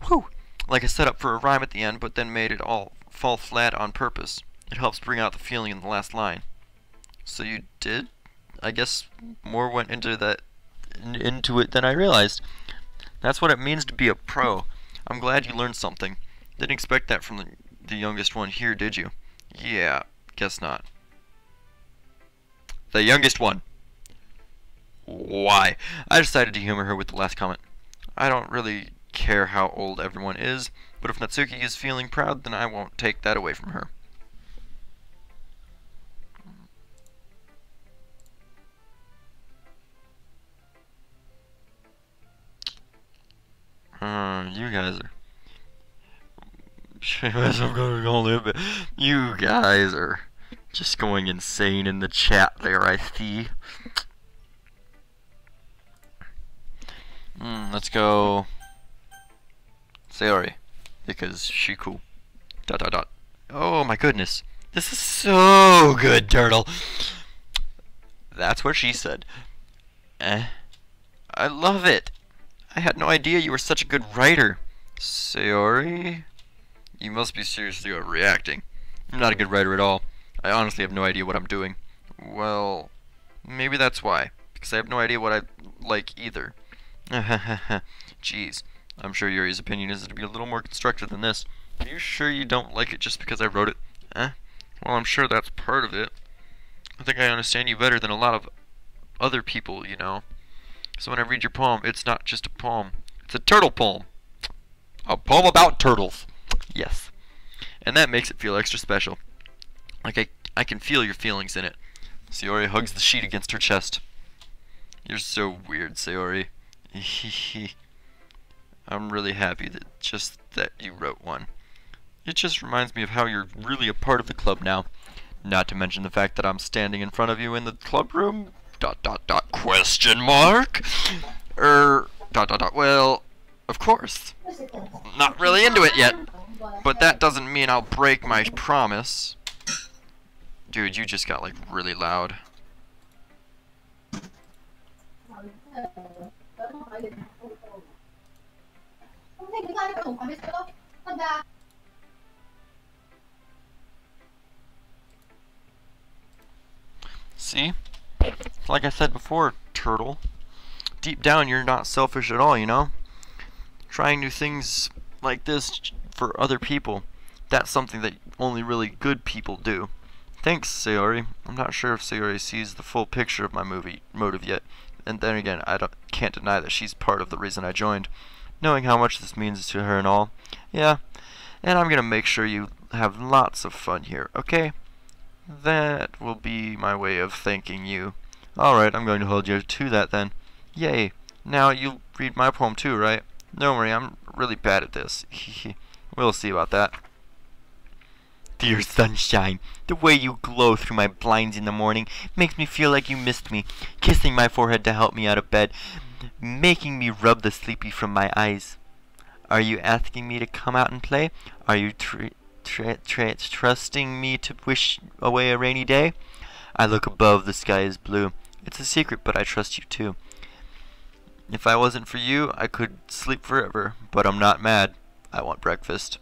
Whew! Like I set up for a rhyme at the end, but then made it all fall flat on purpose. It helps bring out the feeling in the last line. So you did? I guess more went into it than I realized. That's what it means to be a pro. I'm glad you learned something. Didn't expect that from the youngest one here, did you? Yeah, guess not. The youngest one. Why? I decided to humor her with the last comment. I don't really care how old everyone is, but if Natsuki is feeling proud, then I won't take that away from her. You guys are... I'm gonna go a little bit. You guys are just going insane in the chat there, I see. Let's go Sayori, because she cool. ... Oh my goodness. This is so good, Turtle. That's what she said. I love it. I had no idea you were such a good writer. Sayori? You must be seriously overreacting. I'm not a good writer at all. I honestly have no idea what I'm doing. Well, maybe that's why. Because I have no idea what I like either. Jeez. I'm sure Yuri's opinion is to be a little more constructive than this. Are you sure you don't like it just because I wrote it? Well, I'm sure that's part of it. I think I understand you better than a lot of other people, you know. So when I read your poem, it's not just a poem. It's a turtle poem. A poem about turtles. Yes. And that makes it feel extra special. Like I can feel your feelings in it. Sayori hugs the sheet against her chest. You're so weird, Sayori. I'm really happy that you wrote one. It just reminds me of how you're really a part of the club now. Not to mention the fact that I'm standing in front of you in the club room. ... Question mark? Well, of course. Not really into it yet. But that doesn't mean I'll break my promise. Dude, you just got like really loud. See? Like I said before, Turtle. Deep down, you're not selfish at all, you know? Trying new things like this for other people, that's something that only really good people do. Thanks, Sayori. I'm not sure if Sayori sees the full picture of my motive yet. And then again, can't deny that she's part of the reason I joined. Knowing how much this means to her and all. Yeah, and I'm gonna make sure you have lots of fun here, okay? That will be my way of thanking you. Alright, I'm going to hold you to that then. Yay. Now you'll read my poem too, right? Don't worry, I'm really bad at this. We'll see about that. Dear sunshine, the way you glow through my blinds in the morning makes me feel like you missed me, kissing my forehead to help me out of bed, making me rub the sleepy from my eyes. Are you asking me to come out and play? Are you trusting me to wish away a rainy day? I look above, the sky is blue. It's a secret, but I trust you too. If I wasn't for you, I could sleep forever, but I'm not mad. I want breakfast.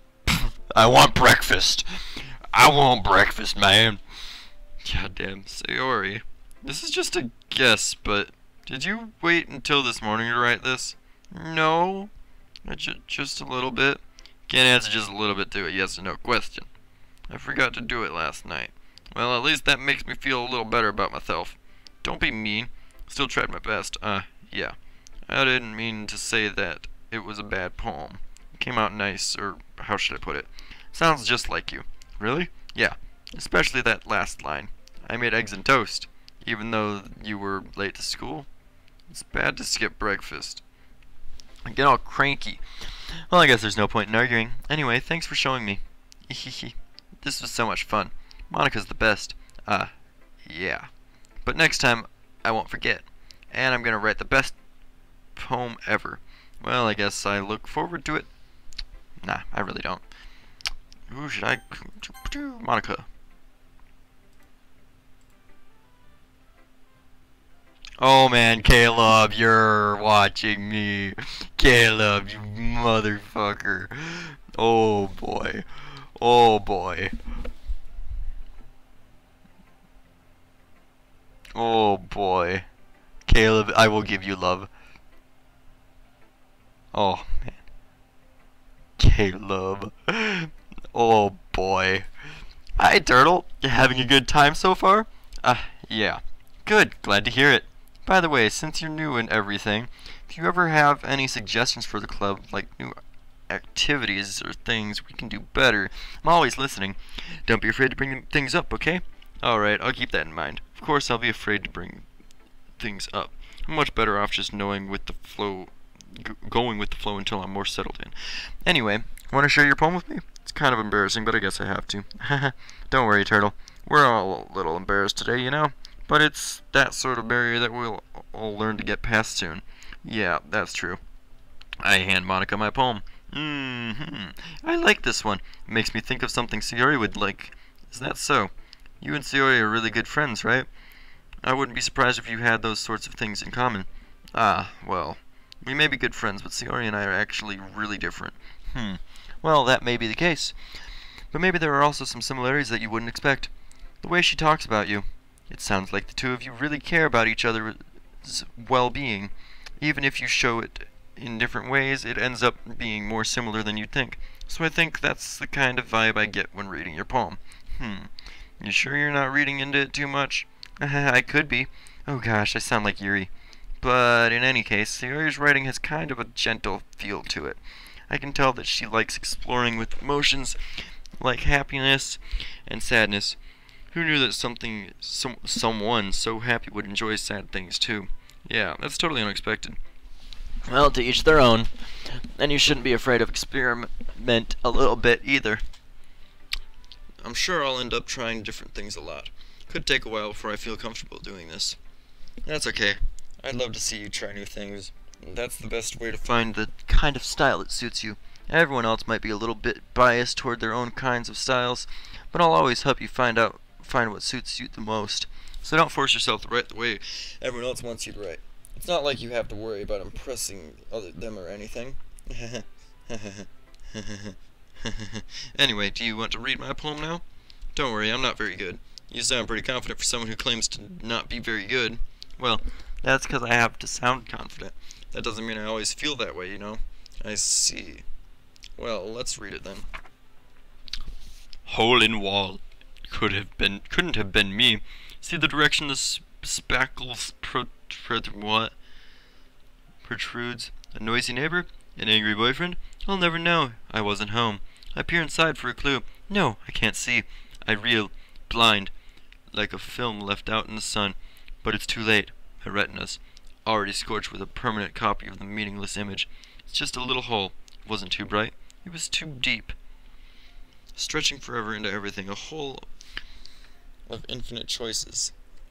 I want breakfast. I want breakfast, man. Goddamn, Sayori. This is just a guess, but did you wait until this morning to write this? No. Just a little bit. Can't answer just a little bit to a yes or no question. I forgot to do it last night. Well, at least that makes me feel a little better about myself. Don't be mean. Still tried my best. Yeah. I didn't mean to say that it was a bad poem. It came out nice, or how should I put it? Sounds just like you. Really? Yeah. Especially that last line. I made eggs and toast, even though you were late to school. It's bad to skip breakfast. I get all cranky. Well, I guess there's no point in arguing. Anyway, thanks for showing me. This was so much fun. Monica's the best. Yeah. But next time, I won't forget. And I'm gonna write the best poem ever. Well, I guess I look forward to it. Nah, I really don't. Who should I... Monica. Oh man, Caleb, you're watching me. Caleb, you motherfucker. Oh boy. Oh boy. Oh boy. Caleb, I will give you love. Oh, man. Caleb. Oh, boy. Hi, Turtle. You having a good time so far? Yeah. Good. Glad to hear it. By the way, since you're new and everything, if you ever have any suggestions for the club, like new activities or things we can do better, I'm always listening. Don't be afraid to bring things up, okay? Alright, I'll keep that in mind. Of course, I'll be afraid to bring things up. I'm much better off just knowing with the flow, going with the flow until I'm more settled in. Anyway, want to share your poem with me? It's kind of embarrassing, but I guess I have to. Don't worry, Turtle. We're all a little embarrassed today, you know? But it's that sort of barrier that we'll all learn to get past soon. Yeah, that's true. I hand Monica my poem. I like this one. It makes me think of something Sayori would like. Is that so? You and Sayori are really good friends, right? I wouldn't be surprised if you had those sorts of things in common. Ah, well, we may be good friends, but Sayori and I are actually really different. Well, that may be the case. But maybe there are also some similarities that you wouldn't expect. The way she talks about you. It sounds like the two of you really care about each other's well-being. Even if you show it in different ways, it ends up being more similar than you'd think. So I think that's the kind of vibe I get when reading your poem. You sure you're not reading into it too much? I could be. Oh gosh, I sound like Yuri. But in any case, Sayori's writing has kind of a gentle feel to it. I can tell that she likes exploring with emotions like happiness and sadness. Who knew that someone so happy would enjoy sad things too? Yeah, that's totally unexpected. Well, to each their own. And you shouldn't be afraid of experiment a little bit either. I'm sure I'll end up trying different things a lot. Could take a while before I feel comfortable doing this. That's okay. I'd love to see you try new things. That's the best way to find the kind of style that suits you. Everyone else might be a little bit biased toward their own kinds of styles, but I'll always help you find what suits you the most. So don't force yourself to write the way everyone else wants you to write. It's not like you have to worry about impressing them or anything. Anyway, do you want to read my poem now? Don't worry, I'm not very good. You sound pretty confident for someone who claims to not be very good. Well, that's because I have to sound confident. That doesn't mean I always feel that way, you know? I see. Well, let's read it then. Hole in wall. Couldn't have been me. See the direction the spackles protrudes? A noisy neighbor? An angry boyfriend? I'll never know. I wasn't home. I peer inside for a clue. No, I can't see. I reel, blind, like a film left out in the sun. But it's too late. My retina's already scorched with a permanent copy of the meaningless image. It's just a little hole. It wasn't too bright. It was too deep. Stretching forever into everything, a hole of infinite choices.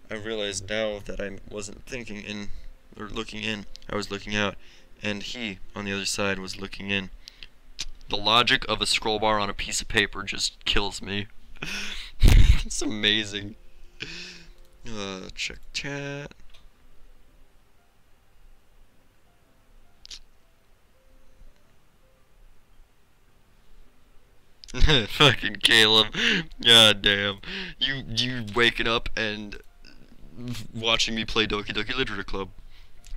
I realize now that I wasn't thinking in, or looking in, I was looking out, and he, on the other side, was looking in. The logic of a scroll bar on a piece of paper just kills me. It's amazing. Check chat. Fucking Caleb. God damn. You waking up and watching me play Doki Doki Literature Club.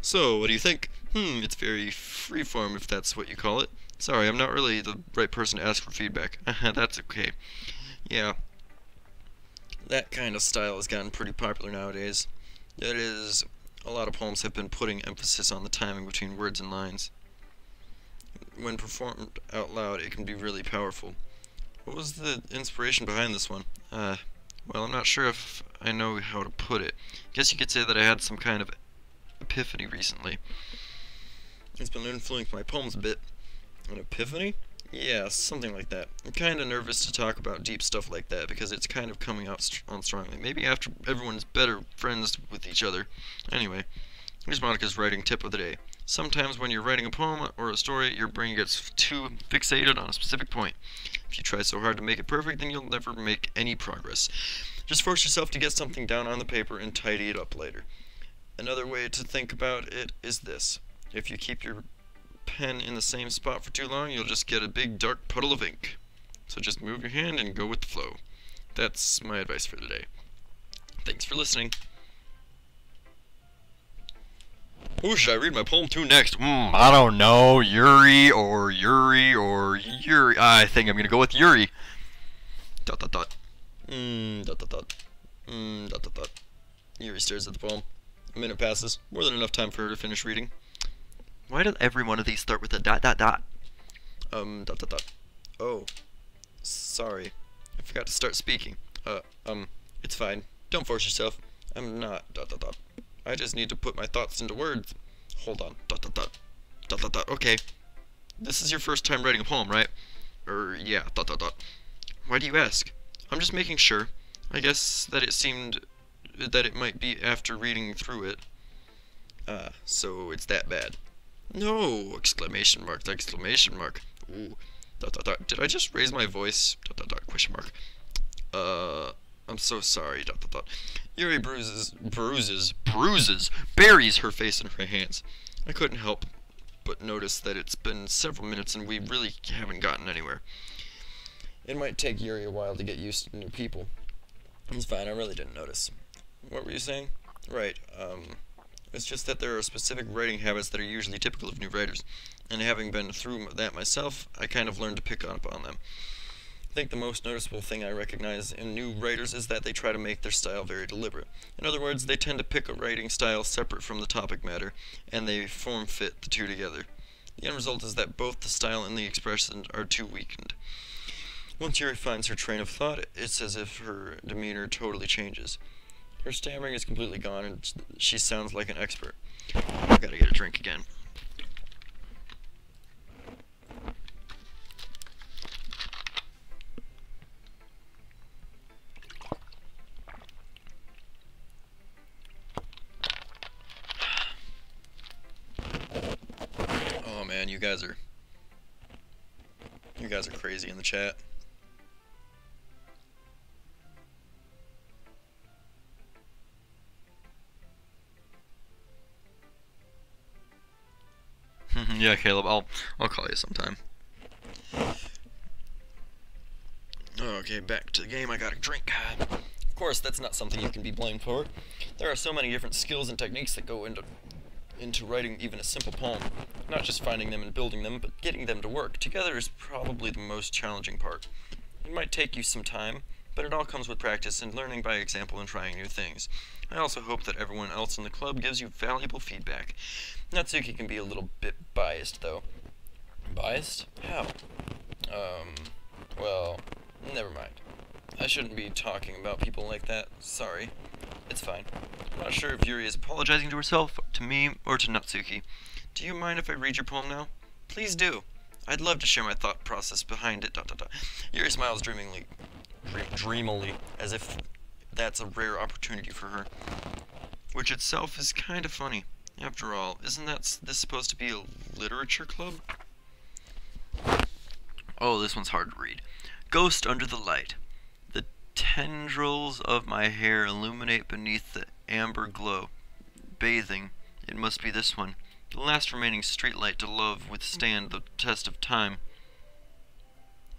So, what do you think? It's very freeform if that's what you call it. Sorry, I'm not really the right person to ask for feedback. That's okay. Yeah. That kind of style has gotten pretty popular nowadays. That is, a lot of poems have been putting emphasis on the timing between words and lines. When performed out loud, it can be really powerful. What was the inspiration behind this one? Well, I'm not sure if I know how to put it. Guess you could say that I had some kind of epiphany recently. It's been influencing my poems a bit. An epiphany? Yeah, something like that. I'm kind of nervous to talk about deep stuff like that because it's kind of coming out on strongly. Maybe after everyone's better friends with each other. Anyway, here's Monica's writing tip of the day. Sometimes when you're writing a poem or a story, your brain gets too fixated on a specific point. If you try so hard to make it perfect, then you'll never make any progress. Just force yourself to get something down on the paper and tidy it up later. Another way to think about it is this. If you keep your pen in the same spot for too long, you'll just get a big dark puddle of ink. So just move your hand and go with the flow. That's my advice for today. Thanks for listening. Who should I read my poem to next? I don't know. Yuri or Yuri or Yuri. I think I'm gonna go with Yuri. Dot dot dot. Dot dot dot. Dot dot dot. Yuri stares at the poem. A minute passes. More than enough time for her to finish reading. Why did every one of these start with a dot dot dot? Dot dot dot. Oh. Sorry. I forgot to start speaking. It's fine. Don't force yourself. I'm not dot dot dot. I just need to put my thoughts into words. Hold on. Dot dot dot. Dot dot dot. Okay. This is your first time writing a poem, right? Yeah. Dot dot dot. Why do you ask? I'm just making sure. I guess that it seemed that it might be after reading through it. So it's that bad. No! Exclamation mark. Exclamation mark. Ooh. Dot dot dot. Did I just raise my voice? Dot dot dot. Question mark. I'm so sorry. Dot dot dot. Yuri bruises, buries her face in her hands. I couldn't help but notice that it's been several minutes and we really haven't gotten anywhere. It might take Yuri a while to get used to new people. It's fine, I really didn't notice. What were you saying? Right, it's just that there are specific writing habits that are usually typical of new writers, and having been through that myself, I kind of learned to pick up on them. I think the most noticeable thing I recognize in new writers is that they try to make their style very deliberate. In other words, they tend to pick a writing style separate from the topic matter, and they form-fit the two together. The end result is that both the style and the expression are too weakened. Once Yuri finds her train of thought, it's as if her demeanor totally changes. Her stammering is completely gone, and she sounds like an expert. I gotta get a drink again. Oh man, you guys are crazy in the chat. Yeah, Caleb, I'll call you sometime. Okay, back to the game. I got a drink. Of course, that's not something you can be blamed for. There are so many different skills and techniques that go into writing even a simple poem. Not just finding them and building them, but getting them to work together is probably the most challenging part. It might take you some time, but it all comes with practice and learning by example and trying new things. I also hope that everyone else in the club gives you valuable feedback. Natsuki can be a little bit biased, though. Biased? How? Well, never mind. I shouldn't be talking about people like that. Sorry. It's fine. I'm not sure if Yuri is apologizing to herself, to me, or to Natsuki. Do you mind if I read your poem now? Please do. I'd love to share my thought process behind it. Dot, dot, dot. Yuri smiles dreamily, as if that's a rare opportunity for her, which itself is kind of funny. After all, isn't this supposed to be a literature club? Oh, this one's hard to read. Ghost under the light. The tendrils of my hair illuminate beneath the amber glow. Bathing. It must be this one. The last remaining streetlight to love withstand the test of time.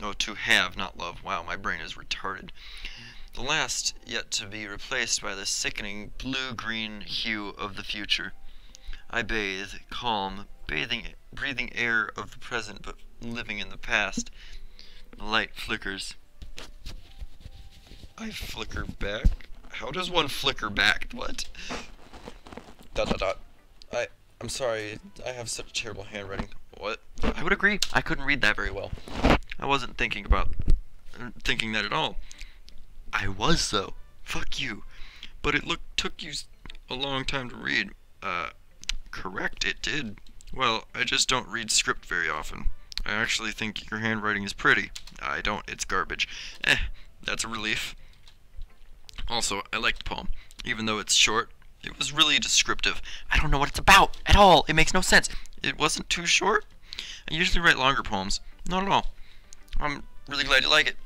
Oh, to have, not love. Wow, my brain is retarded. The last yet to be replaced by the sickening blue-green hue of the future. I bathe, calm, breathing air of the present but living in the past. The light flickers. I flicker back? How does one flicker back? What? Dot dot dot. I'm sorry, I have such terrible handwriting. What? I would agree. I couldn't read that very well. I wasn't thinking that at all. I was, though. Fuck you. But it took you a long time to read. Correct, it did. Well, I just don't read script very often. I actually think your handwriting is pretty. I don't, it's garbage. That's a relief. Also, I like the poem. Even though it's short, it was really descriptive. I don't know what it's about at all. It makes no sense. It wasn't too short. I usually write longer poems. Not at all. I'm really glad you like it.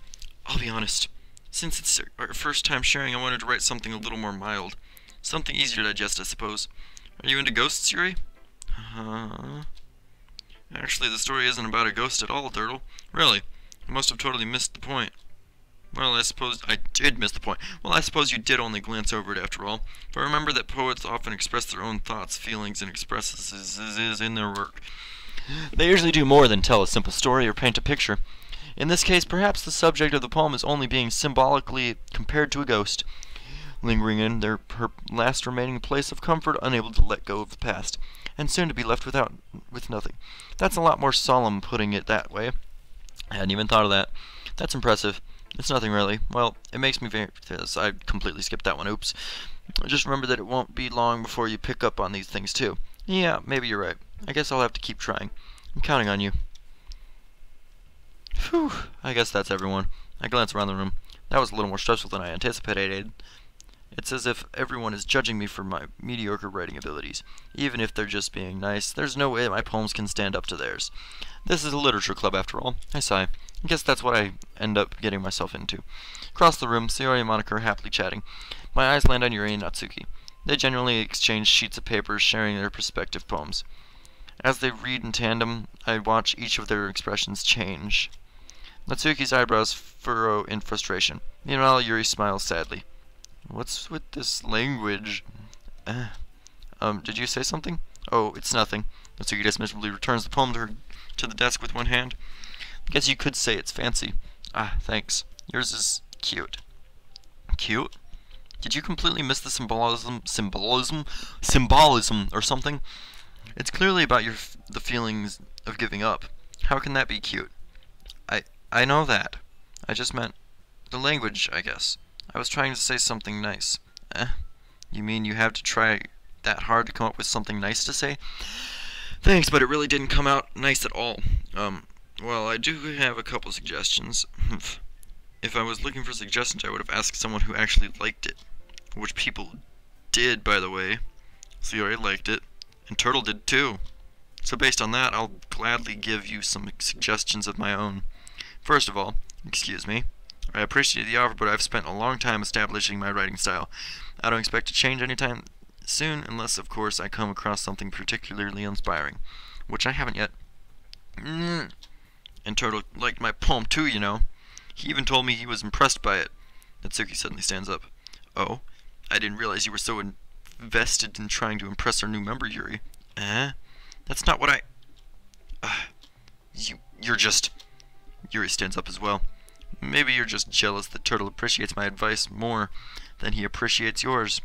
I'll be honest. Since it's our first time sharing, I wanted to write something a little more mild. Something easier to digest, I suppose. Are you into ghosts, Yuri? Actually, the story isn't about a ghost at all, Turtle. Really. I must have totally missed the point. Well, I suppose I did miss the point. Well, I suppose you did only glance over it after all. But remember that poets often express their own thoughts, feelings, and expresses in their work. They usually do more than tell a simple story or paint a picture. In this case, perhaps the subject of the poem is only being symbolically compared to a ghost, lingering in her last remaining place of comfort, unable to let go of the past, and soon to be left with nothing. That's a lot more solemn putting it that way. I hadn't even thought of that. That's impressive. It's nothing really. Well, it makes me very... I completely skipped that one. Oops. Just remember that it won't be long before you pick up on these things too. Yeah, maybe you're right. I guess I'll have to keep trying. I'm counting on you. Phew. I guess that's everyone. I glance around the room. That was a little more stressful than I anticipated. It's as if everyone is judging me for my mediocre writing abilities. Even if they're just being nice, there's no way my poems can stand up to theirs. This is a literature club after all. I sigh. I guess that's what I end up getting myself into. Across the room, Sayori and Monica are happily chatting. My eyes land on Yuri and Natsuki. They generally exchange sheets of paper, sharing their respective poems. As they read in tandem, I watch each of their expressions change. Natsuki's eyebrows furrow in frustration. Meanwhile, Yuri smiles sadly. What's with this language? Did you say something? Oh, it's nothing. Natsuki dismissively returns the poem to the desk with one hand. Guess you could say it's fancy. Ah, thanks. Yours is cute. Cute? Did you completely miss the symbolism or something? It's clearly about the feelings of giving up. How can that be cute? I know that. I just meant the language, I guess. I was trying to say something nice. You mean you have to try that hard to come up with something nice to say? Thanks, but it really didn't come out nice at all. Well, I do have a couple suggestions. If I was looking for suggestions, I would have asked someone who actually liked it. Which people did, by the way. Sayori liked it, and Turtle did too. So based on that, I'll gladly give you some suggestions of my own. First of all, excuse me, I appreciate the offer, but I've spent a long time establishing my writing style. I don't expect to change anytime soon, unless, of course, I come across something particularly inspiring, which I haven't yet. And Turtle liked my poem too, you know. He even told me he was impressed by it. Natsuki suddenly stands up. Oh, I didn't realize you were so invested in trying to impress our new member, Yuri. That's not what you're just... Yuri stands up as well. Maybe you're just jealous that Turtle appreciates my advice more than he appreciates yours.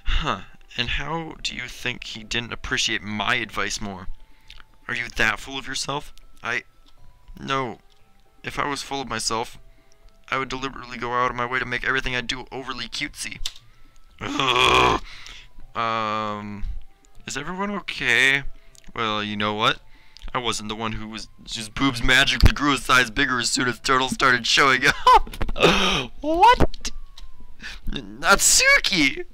Huh, and how do you think he didn't appreciate my advice more? Are you that full of yourself? No. If I was full of myself, I would deliberately go out of my way to make everything I do overly cutesy. Ugh. Is everyone okay? Well, you know what? I wasn't the one whose boobs magically grew a size bigger as soon as Turtle started showing up. What? Natsuki!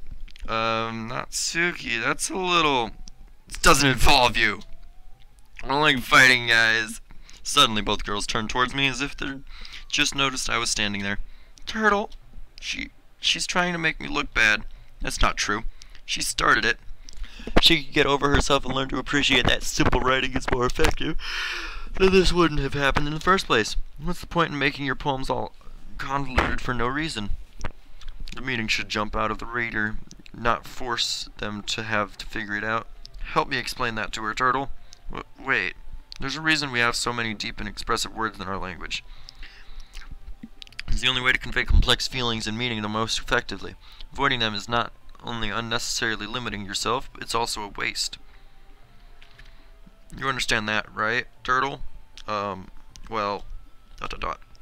Natsuki, that's a little... This doesn't involve you. I don't like fighting, guys. Suddenly, both girls turned towards me as if they just noticed I was standing there. Turtle, she's trying to make me look bad. That's not true. She started it. She could get over herself and learn to appreciate that simple writing is more effective, then this wouldn't have happened in the first place. What's the point in making your poems all convoluted for no reason? The meaning should jump out of the reader, not force them to have to figure it out. Help me explain that to her, Turtle. Wait, there's a reason we have so many deep and expressive words in our language. It's the only way to convey complex feelings and meaning the most effectively. Avoiding them is not only unnecessarily limiting yourself, it's also a waste. You understand that, right, Turtle? Well, ...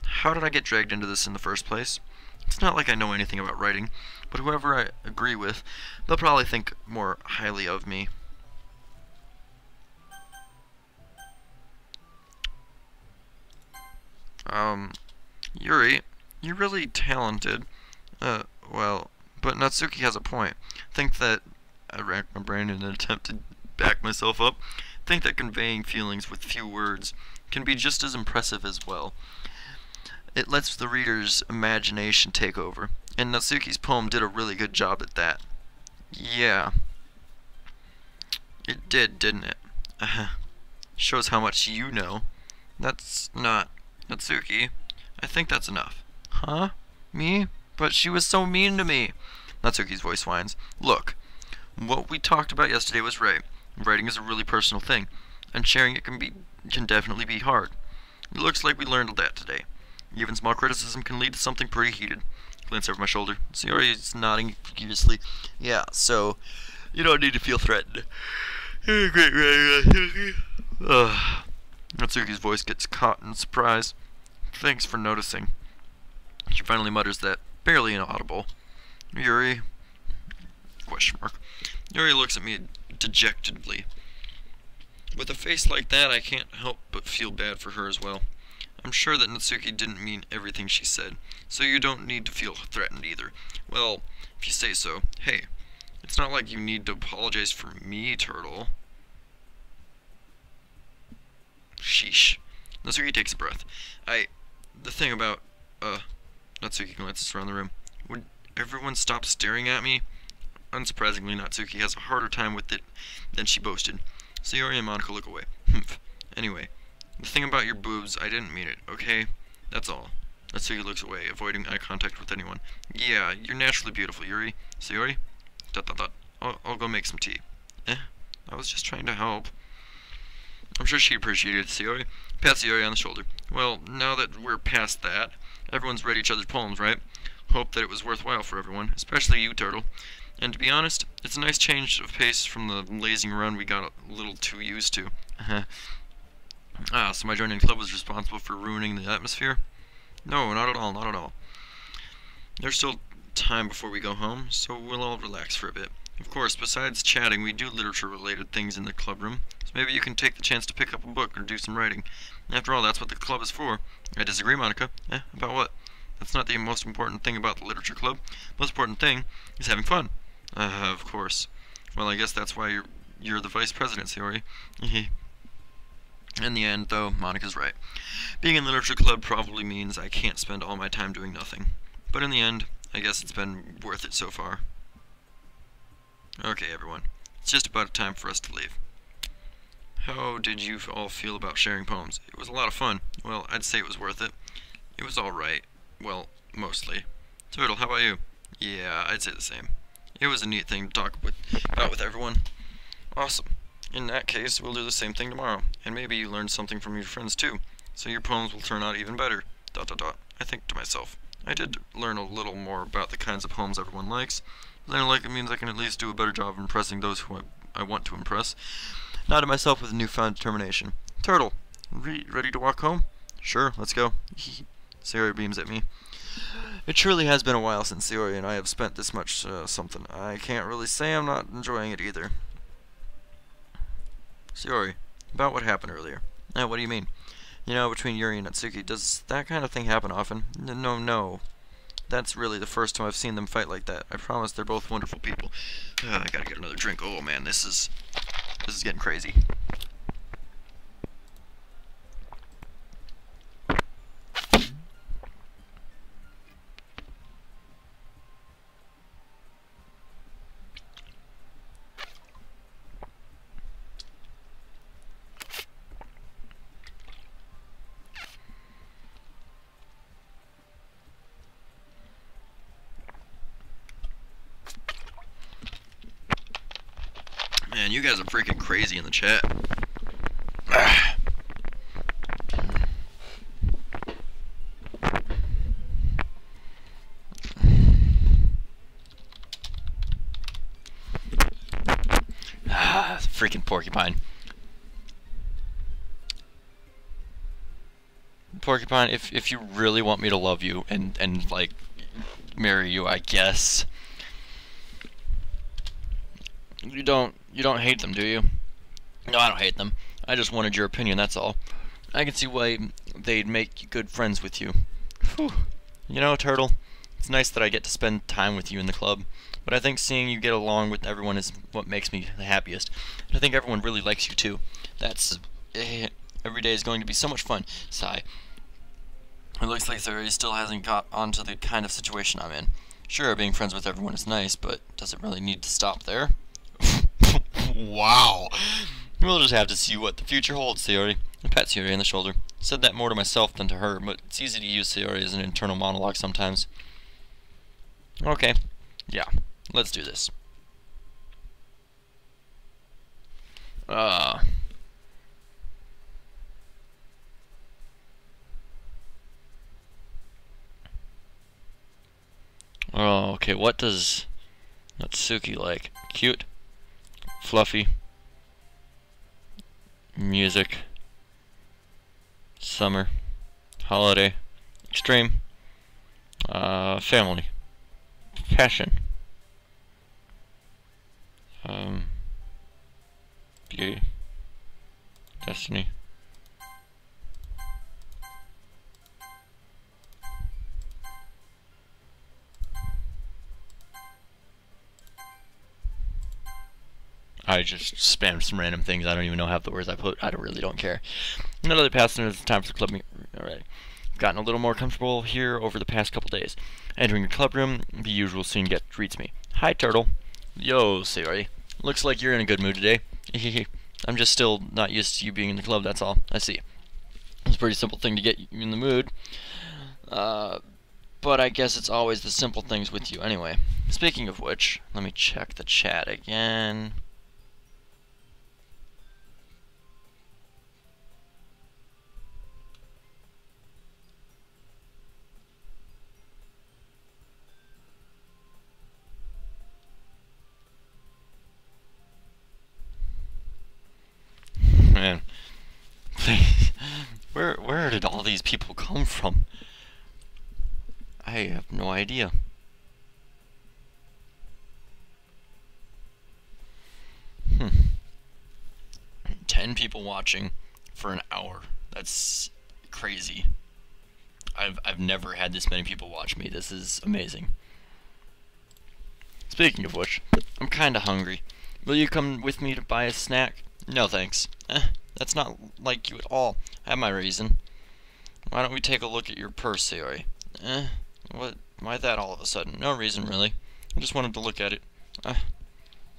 How did I get dragged into this in the first place? It's not like I know anything about writing, but whoever I agree with, they'll probably think more highly of me. Yuri, you're really talented. Well, but Natsuki has a point. Think that... I racked my brain in an attempt to back myself up. Think that conveying feelings with few words can be just as impressive as well. It lets the reader's imagination take over, and Natsuki's poem did a really good job at that. Yeah. It did, didn't it? Shows how much you know. That's not... Natsuki, I think that's enough. Huh? Me? But she was so mean to me. Natsuki's voice whines. Look, what we talked about yesterday was right. Writing is a really personal thing, and sharing it can definitely be hard. It looks like we learned that today. Even small criticism can lead to something pretty heated. Glance over my shoulder. Sayori is nodding furiously. Yeah, so you don't need to feel threatened. Great, right. Natsuki's voice gets caught in surprise. Thanks for noticing. She finally mutters that, barely inaudible. Yuri? Question mark. Yuri looks at me dejectedly. With a face like that, I can't help but feel bad for her as well. I'm sure that Natsuki didn't mean everything she said, so you don't need to feel threatened either. Well, if you say so. Hey, it's not like you need to apologize for me, Turtle. Sheesh. Natsuki takes a breath. The thing about, Natsuki glances around the room. Would everyone stop staring at me? Unsurprisingly, Natsuki has a harder time with it than she boasted. Sayori and Monica look away. Humph. Anyway, the thing about your boobs, I didn't mean it, okay? That's all. Natsuki looks away, avoiding eye contact with anyone. Yeah, you're naturally beautiful, Yuri. Sayori? ... I'll go make some tea. I was just trying to help. I'm sure she appreciated Sayori. Pat Sayori on the shoulder. Well, now that we're past that, everyone's read each other's poems, right? Hope that it was worthwhile for everyone, especially you, Turtle. And to be honest, it's a nice change of pace from the lazing around we got a little too used to. So my joining club was responsible for ruining the atmosphere? No, not at all, not at all. There's still time before we go home, so we'll all relax for a bit. Of course, besides chatting, we do literature-related things in the club room, so maybe you can take the chance to pick up a book or do some writing. After all, that's what the club is for. I disagree, Monica. About what? That's not the most important thing about the literature club. The most important thing is having fun. Of course. Well, I guess that's why you're the vice president, Sayori. In the end, though, Monica's right. Being in literature club probably means I can't spend all my time doing nothing. But in the end, I guess it's been worth it so far. Okay, everyone. It's just about time for us to leave. How did you all feel about sharing poems? It was a lot of fun. Well, I'd say it was worth it. It was alright. Well, mostly. Turtle, how about you? Yeah, I'd say the same. It was a neat thing to talk about with everyone. Awesome. In that case, we'll do the same thing tomorrow. And maybe you learned something from your friends too. So your poems will turn out even better. ... I think to myself. I did learn a little more about the kinds of poems everyone likes. Learning like it means I can at least do a better job of impressing those who I want to impress. Nodded myself with newfound determination. Turtle, ready to walk home? Sure, let's go. Sayori beams at me. It truly has been a while since Sayori and I have spent this much something. I can't really say I'm not enjoying it either. Sayori, about what happened earlier. What do you mean? You know, between Yuri and Natsuki, does that kind of thing happen often? No. That's really the first time I've seen them fight like that. I promise they're both wonderful people. I gotta get another drink. Oh man, this is getting crazy. Man, you guys are freaking crazy in the chat. Freaking porcupine. Porcupine, if you really want me to love you and like marry you, I guess. You don't hate them, do you? No, I don't hate them. I just wanted your opinion, that's all. I can see why they'd make good friends with you. Whew. You know, Turtle, it's nice that I get to spend time with you in the club, but I think seeing you get along with everyone is what makes me the happiest. And I think everyone really likes you too. That's... every day is going to be so much fun. Sigh. It looks like Theory still hasn't got onto the kind of situation I'm in. Sure, being friends with everyone is nice, but does it really need to stop there? Wow. We'll just have to see what the future holds, Theory. And pat Theory on the shoulder. Said that more to myself than to her, but it's easy to use Sayori as an internal monologue sometimes. Okay, yeah, let's do this. Oh, okay, what's Suki like? Cute? Fluffy? Music? Summer? Holiday? Extreme? Family? Passion? Beauty? Destiny? I just spammed some random things. I don't even know half the words I put. I really don't care. Another passing. It's time for the club meeting. Alright. I've gotten a little more comfortable here over the past couple days. Entering the club room, the usual scene greets me. Hi, Turtle. Yo, Sayori. Looks like you're in a good mood today. I'm just still not used to you being in the club, that's all. I see. It's a pretty simple thing to get you in the mood. But I guess it's always the simple things with you anyway. Speaking of which, let me check the chat again. Man, where did all these people come from? I have no idea. 10 people watching for an hour. That's crazy. I've never had this many people watch me. This is amazing. Speaking of which, I'm kinda hungry. Will you come with me to buy a snack? No thanks. That's not like you at all. I have my reason. Why don't we take a look at your purse, Sayori? What? Why that all of a sudden? No reason, really. I just wanted to look at it.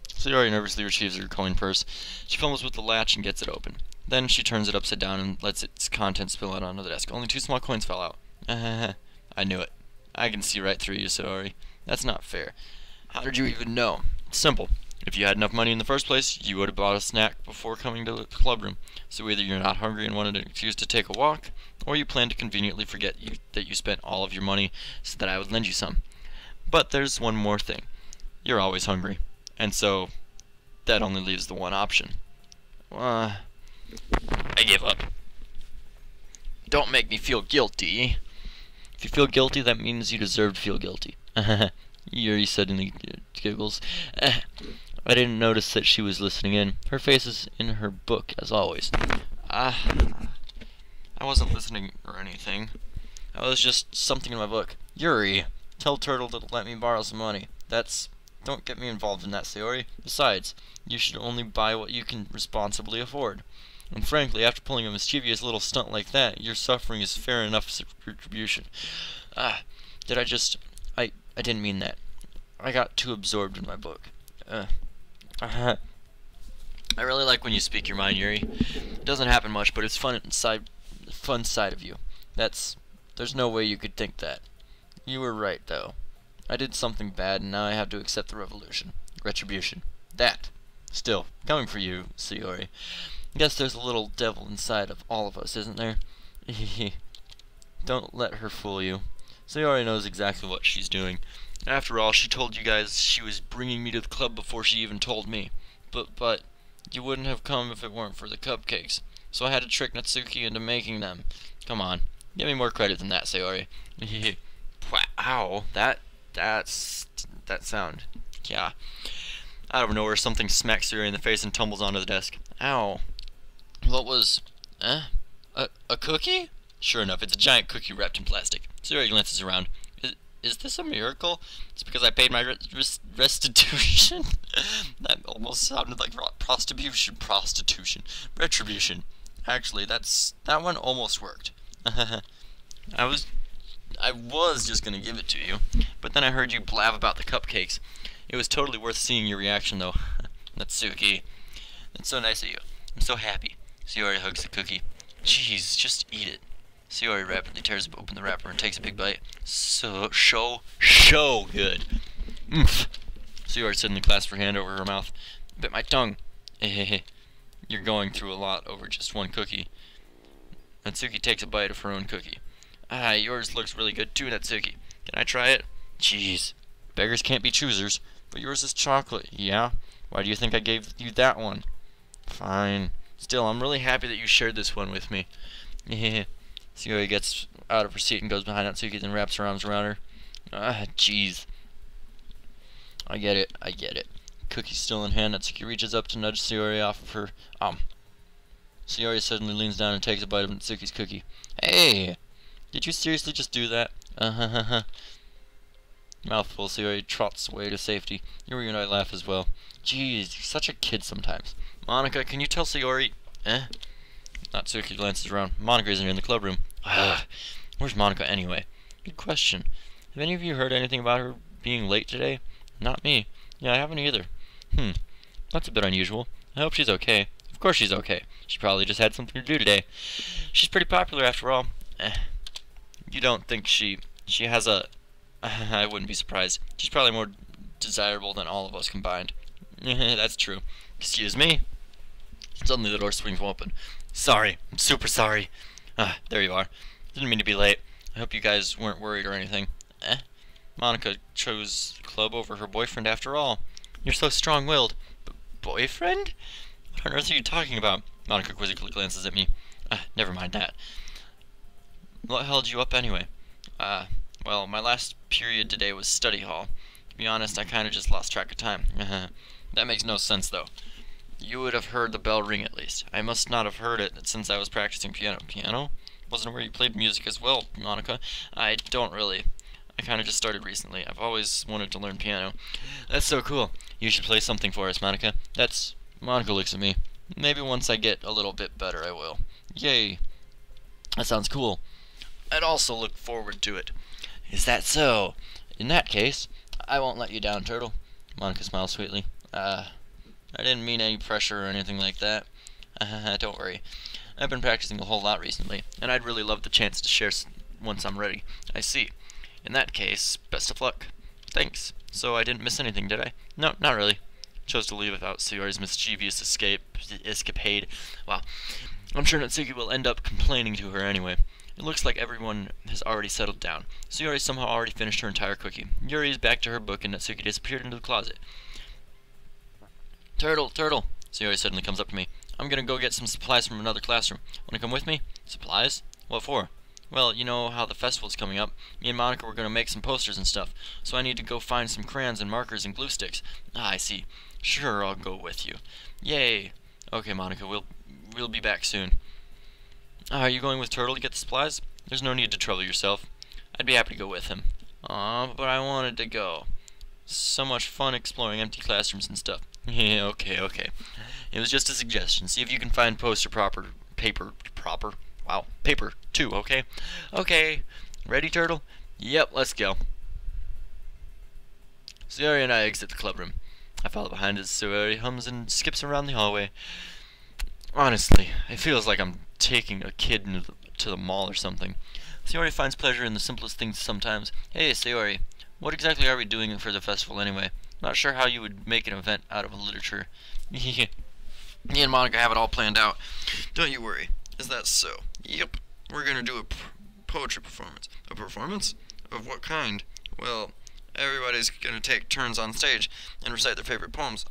Sayori nervously retrieves her coin purse. She fumbles with the latch and gets it open. Then she turns it upside down and lets its contents spill out onto the desk. Only 2 small coins fell out. I knew it. I can see right through you, Sayori. That's not fair. How did you even know? It's simple. If you had enough money in the first place, you would have bought a snack before coming to the club room. So either you're not hungry and wanted an excuse to take a walk, or you plan to conveniently forget that you spent all of your money so that I would lend you some. But there's one more thing. You're always hungry. And so, that only leaves the one option. I give up. Don't make me feel guilty. If you feel guilty, that means you deserve to feel guilty. Yuri suddenly giggles. I didn't notice that she was listening in. Her face is in her book, as always. I wasn't listening or anything. I was just something in my book. Yuri, tell Turtle to let me borrow some money. Don't get me involved in that, Sayori. Besides, you should only buy what you can responsibly afford. And frankly, after pulling a mischievous little stunt like that, your suffering is fair enough as retribution. I didn't mean that. I got too absorbed in my book. I really like when you speak your mind, Yuri. It doesn't happen much, but it's fun side of you. There's no way you could think that. You were right, though. I did something bad, and now I have to accept the retribution. That. Still, coming for you, Sayori. Guess there's a little devil inside of all of us, isn't there? Don't let her fool you. Sayori knows exactly what she's doing. After all, she told you guys she was bringing me to the club before she even told me. But you wouldn't have come if it weren't for the cupcakes. So I had to trick Natsuki into making them. Come on, give me more credit than that, Sayori. Wow, that sound. Yeah. Out of nowhere, something smacks Sayori in the face and tumbles onto the desk. Ow. What was... A cookie? Sure enough, it's a giant cookie wrapped in plastic. Sayori glances around. Is this a miracle? It's because I paid my restitution? That almost sounded like prostitution. Retribution. Actually, that one almost worked. I was just gonna give it to you, but then I heard you blab about the cupcakes. It was totally worth seeing your reaction, though. Natsuki. That's so nice of you. I'm so happy. Sayori hugs the cookie. Jeez, just eat it. Sayori rapidly tears open the wrapper and takes a big bite. So good. Sayori suddenly clasps her hand over her mouth. Bit my tongue. You're going through a lot over just one cookie. Natsuki takes a bite of her own cookie. Ah, yours looks really good too, Natsuki. Can I try it? Jeez. Beggars can't be choosers. But yours is chocolate, yeah? Why do you think I gave you that one? Fine. Still, I'm really happy that you shared this one with me. Sayori gets out of her seat and goes behind Natsuki, then wraps her arms around her. Ah, jeez. I get it. Cookie still in hand, Natsuki reaches up to nudge Sayori off of her. Sayori suddenly leans down and takes a bite of Natsuki's cookie. Hey! Did you seriously just do that? Mouthful, Sayori trots away to safety. Yuri and I laugh as well. Jeez, you're such a kid sometimes. Monica, can you tell Sayori? Natsuki glances around. Monica isn't in the club room. Where's Monica anyway? Good question. Have any of you heard anything about her being late today? Not me. Yeah, I haven't either. That's a bit unusual. I hope she's okay. Of course she's okay. She probably just had something to do today. She's pretty popular after all. You don't think she has a... I wouldn't be surprised. She's probably more desirable than all of us combined. That's true. Excuse me? Suddenly the door swings open. Sorry. I'm super sorry. There you are. Didn't mean to be late. I hope you guys weren't worried or anything. Monica chose the club over her boyfriend after all. You're so strong-willed. Boyfriend? What on earth are you talking about? Monica quizzically glances at me. Never mind that. What held you up anyway? Well, my last period today was study hall. To be honest, I kinda just lost track of time. That makes no sense, though. You would have heard the bell ring at least. I must not have heard it since I was practicing piano. Piano? Wasn't where you played music as well, Monica. I don't really. I kinda just started recently. I've always wanted to learn piano. That's so cool. You should play something for us, Monica. Monica looks at me. Maybe once I get a little bit better, I will. Yay. That sounds cool. I'd also look forward to it. Is that so? In that case, I won't let you down, Turtle. Monica smiles sweetly. I didn't mean any pressure or anything like that. Don't worry. I've been practicing a whole lot recently, and I'd really love the chance to share once I'm ready. I see. In that case, best of luck. Thanks. So I didn't miss anything, did I? No, not really. Chose to leave without Sayori's mischievous escapade. Wow. I'm sure Natsuki will end up complaining to her anyway. It looks like everyone has already settled down. Sayori somehow already finished her entire cookie. Yuri is back to her book and Natsuki disappeared into the closet. Turtle! Sayori suddenly comes up to me. I'm gonna go get some supplies from another classroom. Wanna come with me? Supplies? What for? Well, you know how the festival's coming up. Me and Monica were gonna make some posters and stuff, so I need to go find some crayons and markers and glue sticks. I see. Sure, I'll go with you. Yay! Okay, Monica, we'll be back soon. Are you going with Turtle to get the supplies? There's no need to trouble yourself. I'd be happy to go with him. Aw, but I wanted to go. So much fun exploring empty classrooms and stuff. Yeah, okay. It was just a suggestion. See if you can find paper too, okay? Okay. Ready, Turtle? Yep, let's go. Sayori and I exit the club room. I follow behind as Sayori hums and skips around the hallway. Honestly, it feels like I'm taking a kid to the mall or something. Sayori finds pleasure in the simplest things sometimes. Hey, Sayori, what exactly are we doing for the festival anyway? Not sure how you would make an event out of a literature. Me and Monica have it all planned out. Don't you worry. Is that so? Yep. We're gonna do a poetry performance. A performance? Of what kind? Well, everybody's gonna take turns on stage and recite their favorite poems.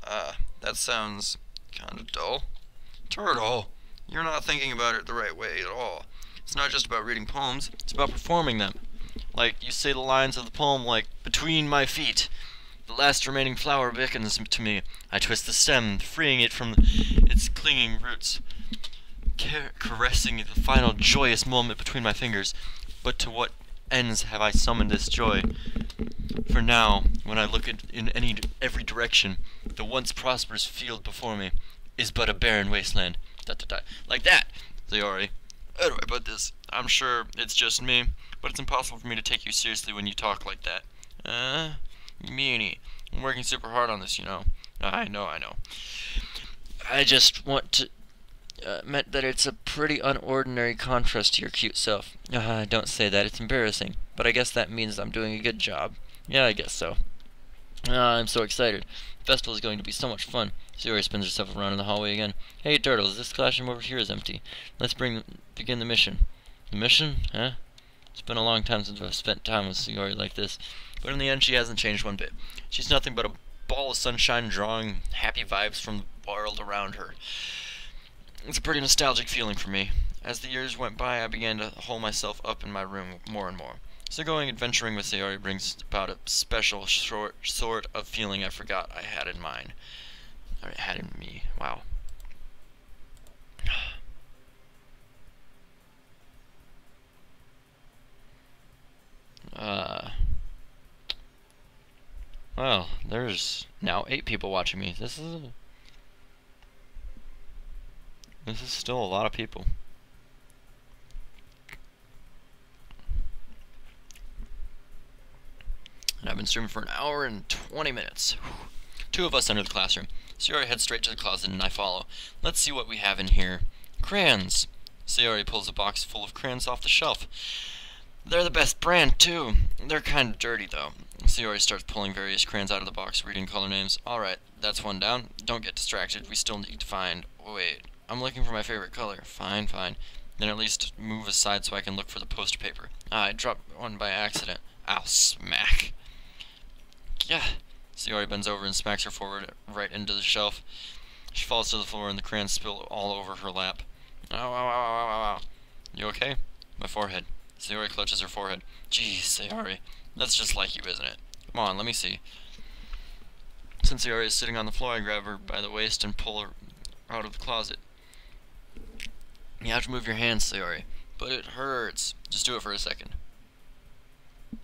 That sounds kinda dull. Turtle, you're not thinking about it the right way at all. It's not just about reading poems, it's about performing them. Like, you say the lines of the poem like, between my feet. The last remaining flower beckons to me. I twist the stem, freeing it from its clinging roots, caressing the final joyous moment between my fingers. But to what ends have I summoned this joy? For now, when I look in every direction, the once prosperous field before me is but a barren wasteland. Like that, Sayori. How do I put this? I'm sure it's just me, but it's impossible for me to take you seriously when you talk like that. Meanie. I'm working super hard on this, you know. I know. I just want to... meant that it's a pretty unordinary contrast to your cute self. Don't say that, it's embarrassing. But I guess that means I'm doing a good job. Yeah, I guess so. I'm so excited. The festival is going to be so much fun. Sayori spins herself around in the hallway again. Hey, Turtles, this classroom over here is empty. Let's begin the mission. The mission? Huh? It's been a long time since I've spent time with Sayori like this. But in the end, she hasn't changed one bit. She's nothing but a ball of sunshine drawing happy vibes from the world around her. It's a pretty nostalgic feeling for me. As the years went by, I began to hole myself up in my room more and more. So going adventuring with Sayori brings about a special sort of feeling I forgot I had in mine. Or had in me. Wow. Well, there's now 8 people watching me. This is still a lot of people. And I've been streaming for an hour and 20 minutes. 2 of us enter the classroom. Sayori heads straight to the closet and I follow. Let's see what we have in here. Crayons! Sayori pulls a box full of crayons off the shelf. They're the best brand, too. They're kind of dirty, though. Sayori starts pulling various crayons out of the box, reading color names. Alright, that's one down. Don't get distracted. We still need to find... Wait, I'm looking for my favorite color. Fine. Then at least move aside so I can look for the poster paper. I dropped one by accident. Ow, smack. Yeah. Sayori bends over and smacks her forward right into the shelf. She falls to the floor and the crayons spill all over her lap. Ow. You okay? My forehead. Sayori clutches her forehead. Jeez, Sayori. That's just like you, isn't it? Come on, let me see. Since Sayori is sitting on the floor, I grab her by the waist and pull her out of the closet. You have to move your hands, Sayori. But it hurts. Just do it for a second.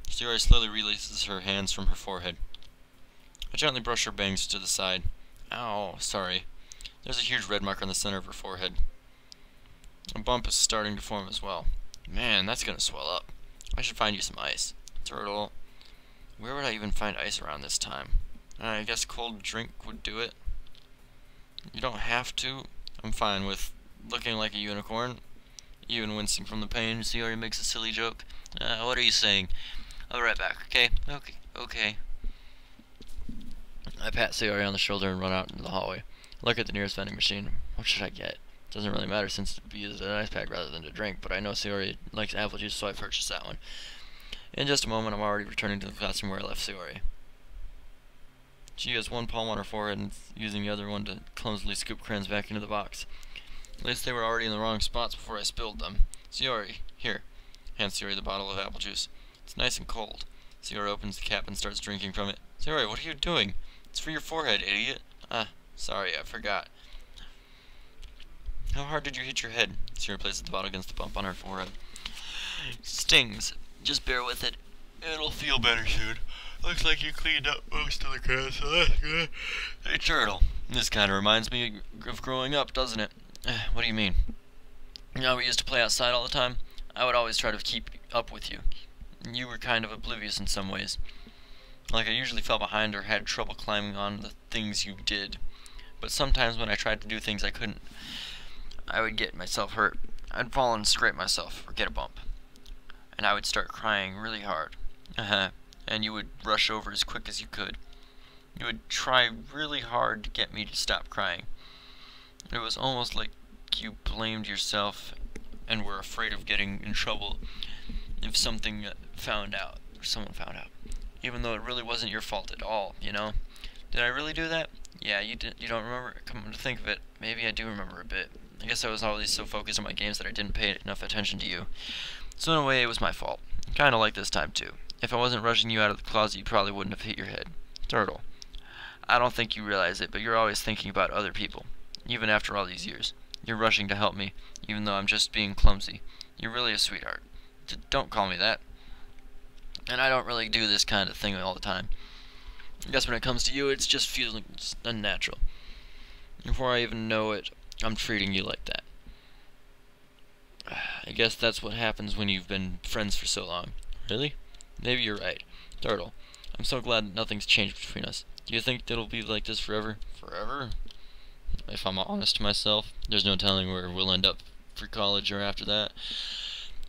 Sayori slowly releases her hands from her forehead. I gently brush her bangs to the side. Ow, sorry. There's a huge red mark on the center of her forehead. A bump is starting to form as well. Man, that's gonna swell up. I should find you some ice. Turtle. Where would I even find ice around this time? I guess cold drink would do it. You don't have to. I'm fine with looking like a unicorn. Even wincing from the pain, Sayori makes a silly joke. What are you saying? I'll be right back, okay? Okay. I pat Sayori on the shoulder and run out into the hallway. Look at the nearest vending machine. What should I get? Doesn't really matter since it'd be used as an ice pack rather than to drink, but I know Sayori likes apple juice, so I purchased that one. In just a moment, I'm already returning to the classroom where I left Sayori. She has one palm on her forehead and using the other one to clumsily scoop crayons back into the box. At least they were already in the wrong spots before I spilled them. Sayori, here. Hands Sayori the bottle of apple juice. It's nice and cold. Sayori opens the cap and starts drinking from it. Sayori, what are you doing? It's for your forehead, idiot. Sorry, I forgot. How hard did you hit your head? Sayori places the bottle against the bump on her forehead. Stings. Just bear with it. It'll feel better soon. Looks like you cleaned up most of the crayons, so that's good. Hey, Turtle. This kind of reminds me of growing up, doesn't it? What do you mean? You know, we used to play outside all the time. I would always try to keep up with you. You were kind of oblivious in some ways. Like I usually fell behind or had trouble climbing on the things you did. But sometimes when I tried to do things I couldn't, I would get myself hurt. I'd fall and scrape myself or get a bump. And I would start crying really hard. And you would rush over as quick as you could. You would try really hard to get me to stop crying. It was almost like you blamed yourself and were afraid of getting in trouble if something found out, or someone found out. Even though it really wasn't your fault at all, you know? Did I really do that? Yeah, you don't remember? Come to think of it, maybe I do remember a bit. I guess I was always so focused on my games that I didn't pay enough attention to you. So in a way, it was my fault. Kinda like this time, too. If I wasn't rushing you out of the closet, you probably wouldn't have hit your head. Turtle. I don't think you realize it, but you're always thinking about other people. Even after all these years. You're rushing to help me, even though I'm just being clumsy. You're really a sweetheart. Don't call me that. And I don't really do this kind of thing all the time. I guess when it comes to you, it's just feeling unnatural. Before I even know it, I'm treating you like that. I guess that's what happens when you've been friends for so long. Really? Maybe you're right. Turtle, I'm so glad nothing's changed between us. Do you think it'll be like this forever? Forever? if I'm honest to myself. There's no telling where we'll end up for college or after that.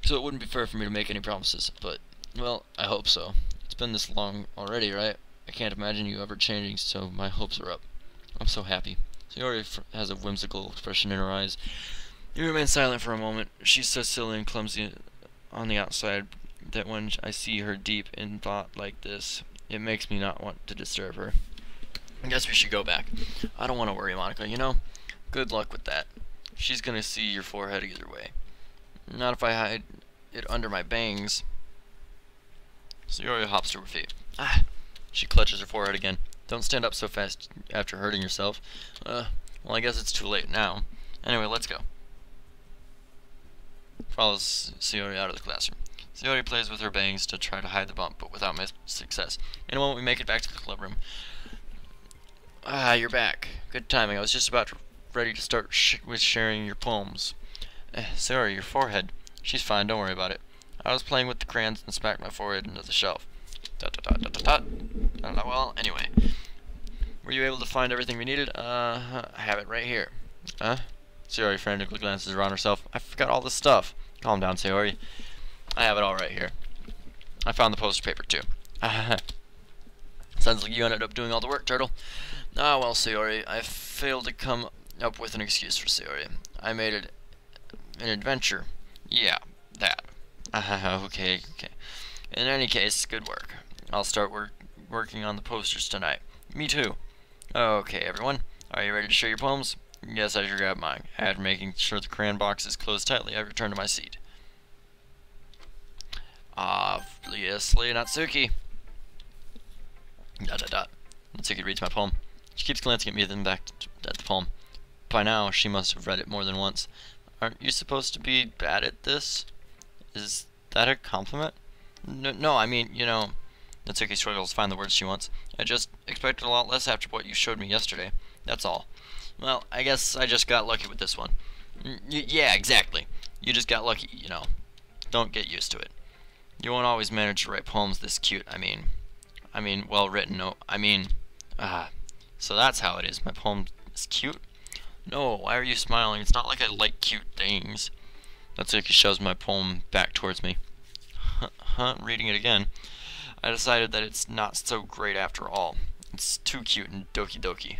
So it wouldn't be fair for me to make any promises, but, well, I hope so. It's been this long already, right? I can't imagine you ever changing, so my hopes are up. I'm so happy. Sayori has a whimsical expression in her eyes. You remain silent for a moment. She's so silly and clumsy on the outside that when I see her deep in thought like this, it makes me not want to disturb her. I guess we should go back. I don't want to worry, Monica, you know? Good luck with that. She's gonna see your forehead either way. Not if I hide it under my bangs. Sayori hops to her feet. Ah! She clutches her forehead again. Don't stand up so fast after hurting yourself. Well, I guess it's too late now. Anyway, let's go. Follows Sayori out of the classroom. Sayori plays with her bangs to try to hide the bump, but without much success. In a moment, we make it back to the club room. Ah, you're back. Good timing. I was just about ready to start with sharing your poems. Sayori, your forehead. She's fine, don't worry about it. I was playing with the crayons and smacked my forehead into the shelf. Well, anyway. Were you able to find everything we needed? I have it right here. Sayori frantically glances around herself. I forgot all this stuff. Calm down, Sayori. I have it all right here. I found the poster paper, too. Sounds like you ended up doing all the work, Turtle. Ah, well, Sayori, I failed to come up with an excuse for Sayori. I made it an adventure. Yeah, that. Okay. In any case, good work. I'll start working on the posters tonight. Me too. Okay, everyone. Are you ready to share your poems? Yes, I should grab mine. After making sure the crayon box is closed tightly, I return to my seat. Obviously, Natsuki. ... Natsuki reads my poem. She keeps glancing at me, then back at the poem. By now, she must have read it more than once. Aren't you supposed to be bad at this? Is that a compliment? No, I mean, you know... Natsuki struggles to find the words she wants. I just expected a lot less after what you showed me yesterday. That's all. Well, I guess I just got lucky with this one. Yeah, exactly. You just got lucky, you know. Don't get used to it. You won't always manage to write poems this cute, I mean, well written, no, so that's how it is. My poem is cute? No, why are you smiling? It's not like I like cute things. Natsuki shoves my poem back towards me. Reading it again, I decided that it's not so great after all. It's too cute and doki doki.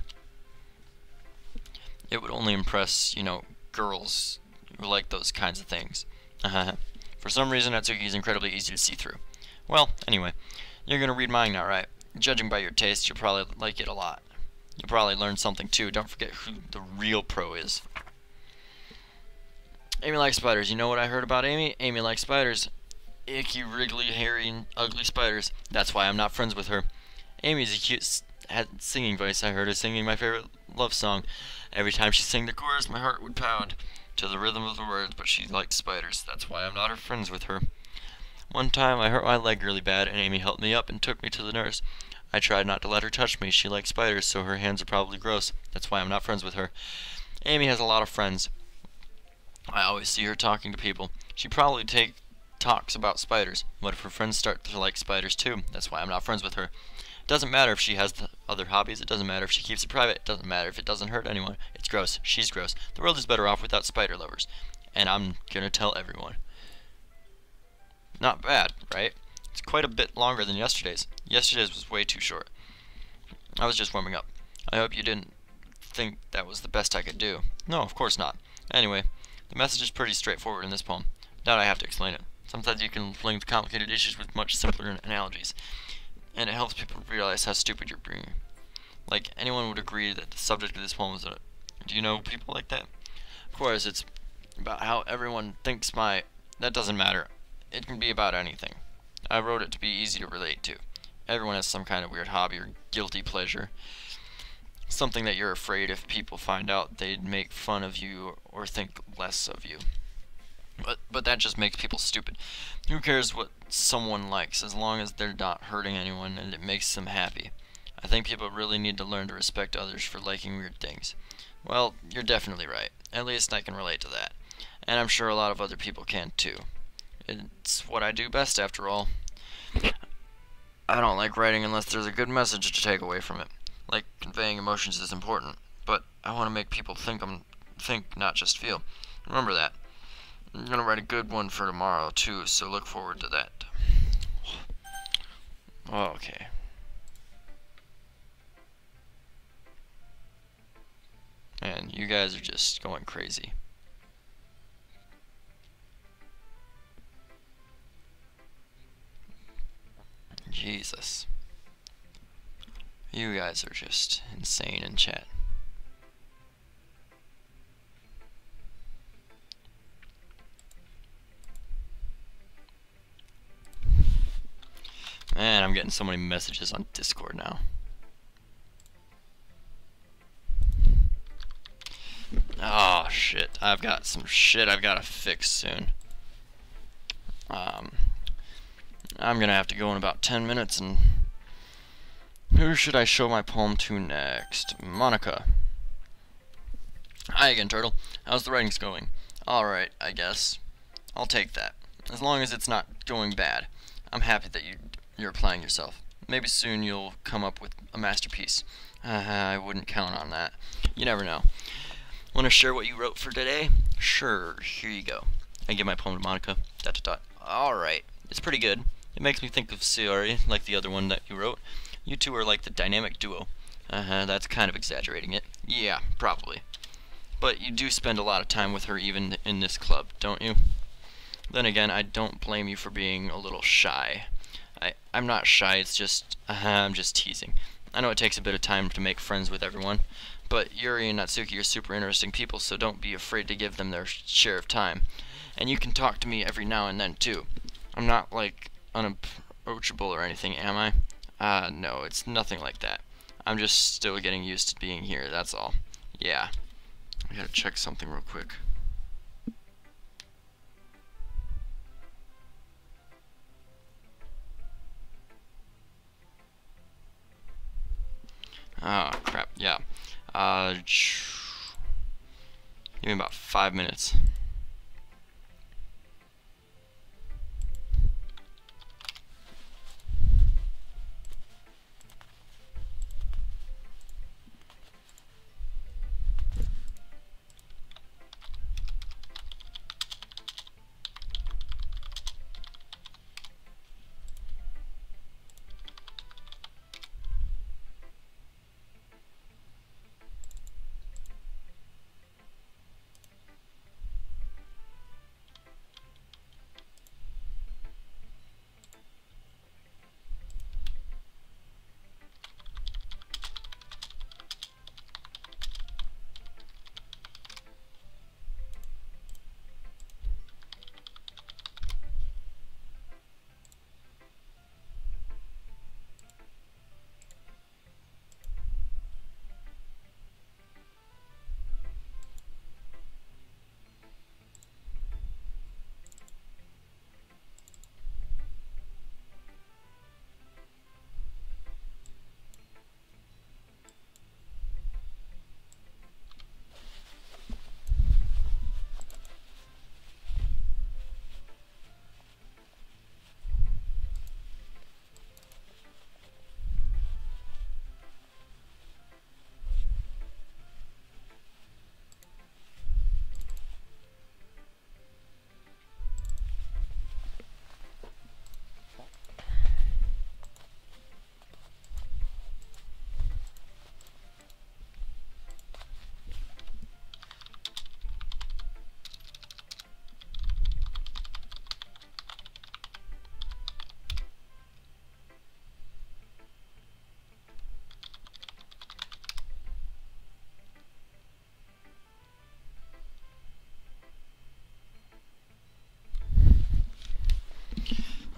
It would only impress, you know, girls who like those kinds of things. For some reason, Natsuki is incredibly easy to see through. Well, anyway, you're gonna read mine now, right? Judging by your taste, you'll probably like it a lot. You'll probably learn something too. Don't forget who the real pro is. Amy likes spiders. You know what I heard about Amy? Amy likes spiders. Icky, wriggly, hairy, and ugly spiders. That's why I'm not friends with her. Amy's a cute singing voice. I heard her singing my favorite love song. Every time she sang the chorus, my heart would pound to the rhythm of the words, but she likes spiders. That's why I'm not her friends with her. One time I hurt my leg really bad, and Amy helped me up and took me to the nurse. I tried not to let her touch me. She likes spiders, so her hands are probably gross. That's why I'm not friends with her. Amy has a lot of friends. I always see her talking to people. She probably talks about spiders. What if her friends start to like spiders too? That's why I'm not friends with her. It doesn't matter if she has other hobbies. It doesn't matter if she keeps it private. It doesn't matter if it doesn't hurt anyone. It's gross. She's gross. The world is better off without spider lovers. And I'm gonna tell everyone. Not bad, right? It's quite a bit longer than yesterday's. Yesterday's was way too short. I was just warming up. I hope you didn't think that was the best I could do. No, of course not. Anyway, the message is pretty straightforward in this poem. Doubt I have to explain it. Sometimes you can link complicated issues with much simpler analogies, and it helps people realize how stupid you're being. Like, anyone would agree that the subject of this poem is do you know people like that? Of course, it's about how everyone thinks that doesn't matter. It can be about anything. I wrote it to be easy to relate to. Everyone has some kind of weird hobby or guilty pleasure. Something that you're afraid if people find out they'd make fun of you or think less of you. But that just makes people stupid. Who cares what someone likes as long as they're not hurting anyone and it makes them happy? I think people really need to learn to respect others for liking weird things. Well, you're definitely right. At least I can relate to that. And I'm sure a lot of other people can too. It's what I do best after all. I don't like writing unless there's a good message to take away from it. Like conveying emotions is important. but I want to make people think not just feel. Remember that. I'm gonna write a good one for tomorrow too, so look forward to that. Okay. Man, you guys are just going crazy. Jesus. You guys are just insane in chat. Man, I'm getting so many messages on Discord now. Oh shit, I've got some shit I've got to fix soon. I'm gonna have to go in about 10 minutes, and who should I show my poem to next? Monica. Hi again, Turtle. How's the writings going? Alright, I guess. I'll take that. As long as it's not going bad. I'm happy that you're applying yourself. Maybe soon you'll come up with a masterpiece. I wouldn't count on that. You never know. Want to share what you wrote for today? Sure, here you go. I give my poem to Monica. ... Alright, it's pretty good. It makes me think of Sayori, like the other one that you wrote. You two are like the dynamic duo. That's kind of exaggerating it. Yeah, probably. But you do spend a lot of time with her even in this club, don't you? Then again, I don't blame you for being a little shy. I'm not shy, it's just... I'm just teasing. I know it takes a bit of time to make friends with everyone, but Yuri and Natsuki are super interesting people, so don't be afraid to give them their share of time. And you can talk to me every now and then, too. I'm not, like, unapproachable or anything, am I? No, it's nothing like that. I'm just still getting used to being here, that's all. Yeah. I gotta check something real quick. Oh, crap, yeah. Give me about 5 minutes.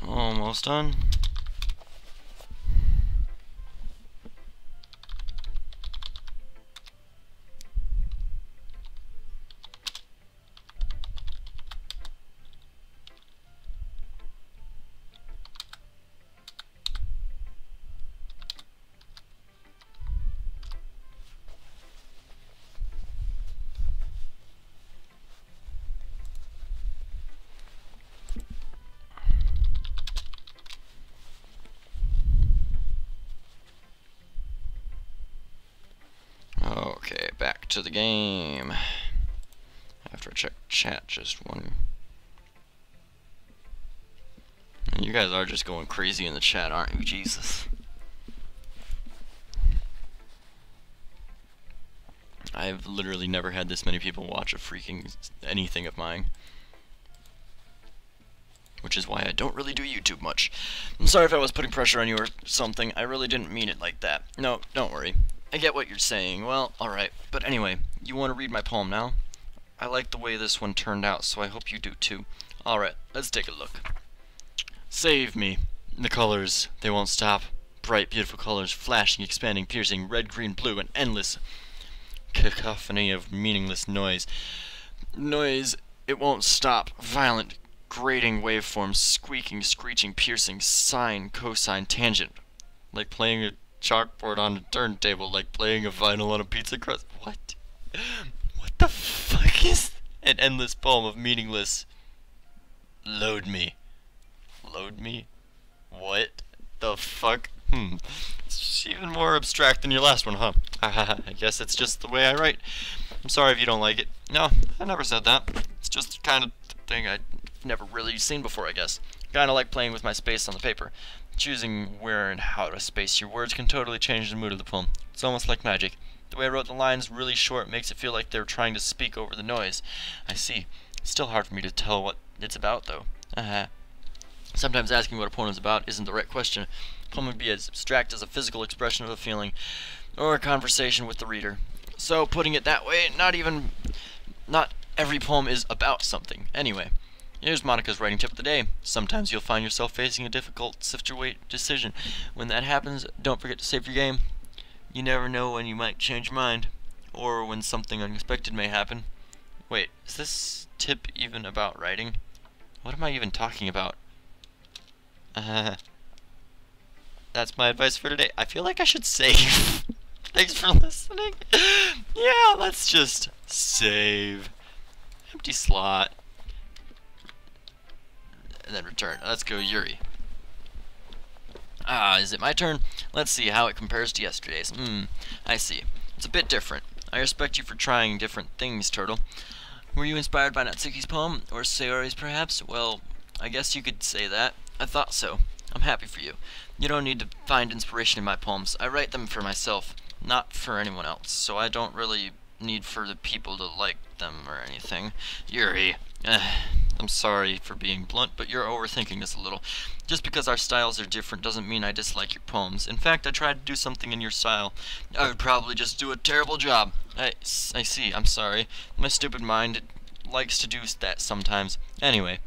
Almost done. back to the game. After I check chat, just one. You guys are just going crazy in the chat, aren't you? Jesus. I've literally never had this many people watch a freaking anything of mine. Which is why I don't really do YouTube much. I'm sorry if I was putting pressure on you or something. I really didn't mean it like that. No, don't worry. I get what you're saying. Well, alright. But anyway, you want to read my poem now? I like the way this one turned out, so I hope you do too. Alright, let's take a look. Save me. The colors, they won't stop. Bright, beautiful colors, flashing, expanding, piercing, red, green, blue, an endless cacophony of meaningless noise. Noise, it won't stop. Violent, grating waveforms, squeaking, screeching, piercing, sine, cosine, tangent. Like playing a chalkboard on a turntable, like playing a vinyl on a pizza crust. What? What the fuck is an endless poem of meaningless? Load me. Load me? What the fuck? It's even more abstract than your last one, huh? I guess it's just the way I write. I'm sorry if you don't like it. No, I never said that. It's just the kind of thing I've never really seen before, I guess. Kinda like playing with my space on the paper. Choosing where and how to space your words can totally change the mood of the poem. It's almost like magic. The way I wrote the lines really short makes it feel like they're trying to speak over the noise. I see. It's still hard for me to tell what it's about, though. Sometimes asking what a poem is about isn't the right question. A poem would be as abstract as a physical expression of a feeling, or a conversation with the reader. So, putting it that way, not every poem is about something. Anyway, here's Monica's writing tip of the day. Sometimes you'll find yourself facing a difficult decision. When that happens, don't forget to save your game. You never know when you might change your mind, or when something unexpected may happen. Wait, is this tip even about writing? What am I even talking about? That's my advice for today. I feel like I should save. Thanks for listening. Yeah, let's just save. Empty slot. And then return. Let's go Yuri. Is it my turn? Let's see how it compares to yesterday's. I see. It's a bit different. I respect you for trying different things, Turtle. Were you inspired by Natsuki's poem? Or Sayori's, perhaps? Well, I guess you could say that. I thought so. I'm happy for you. You don't need to find inspiration in my poems. I write them for myself, not for anyone else, so I don't really need for the people to like them or anything. Yuri, I'm sorry for being blunt, but you're overthinking this a little. Just because our styles are different doesn't mean I dislike your poems. In fact, I tried to do something in your style. I would probably just do a terrible job. I see, I'm sorry. My stupid mind likes to do that sometimes. Anyway,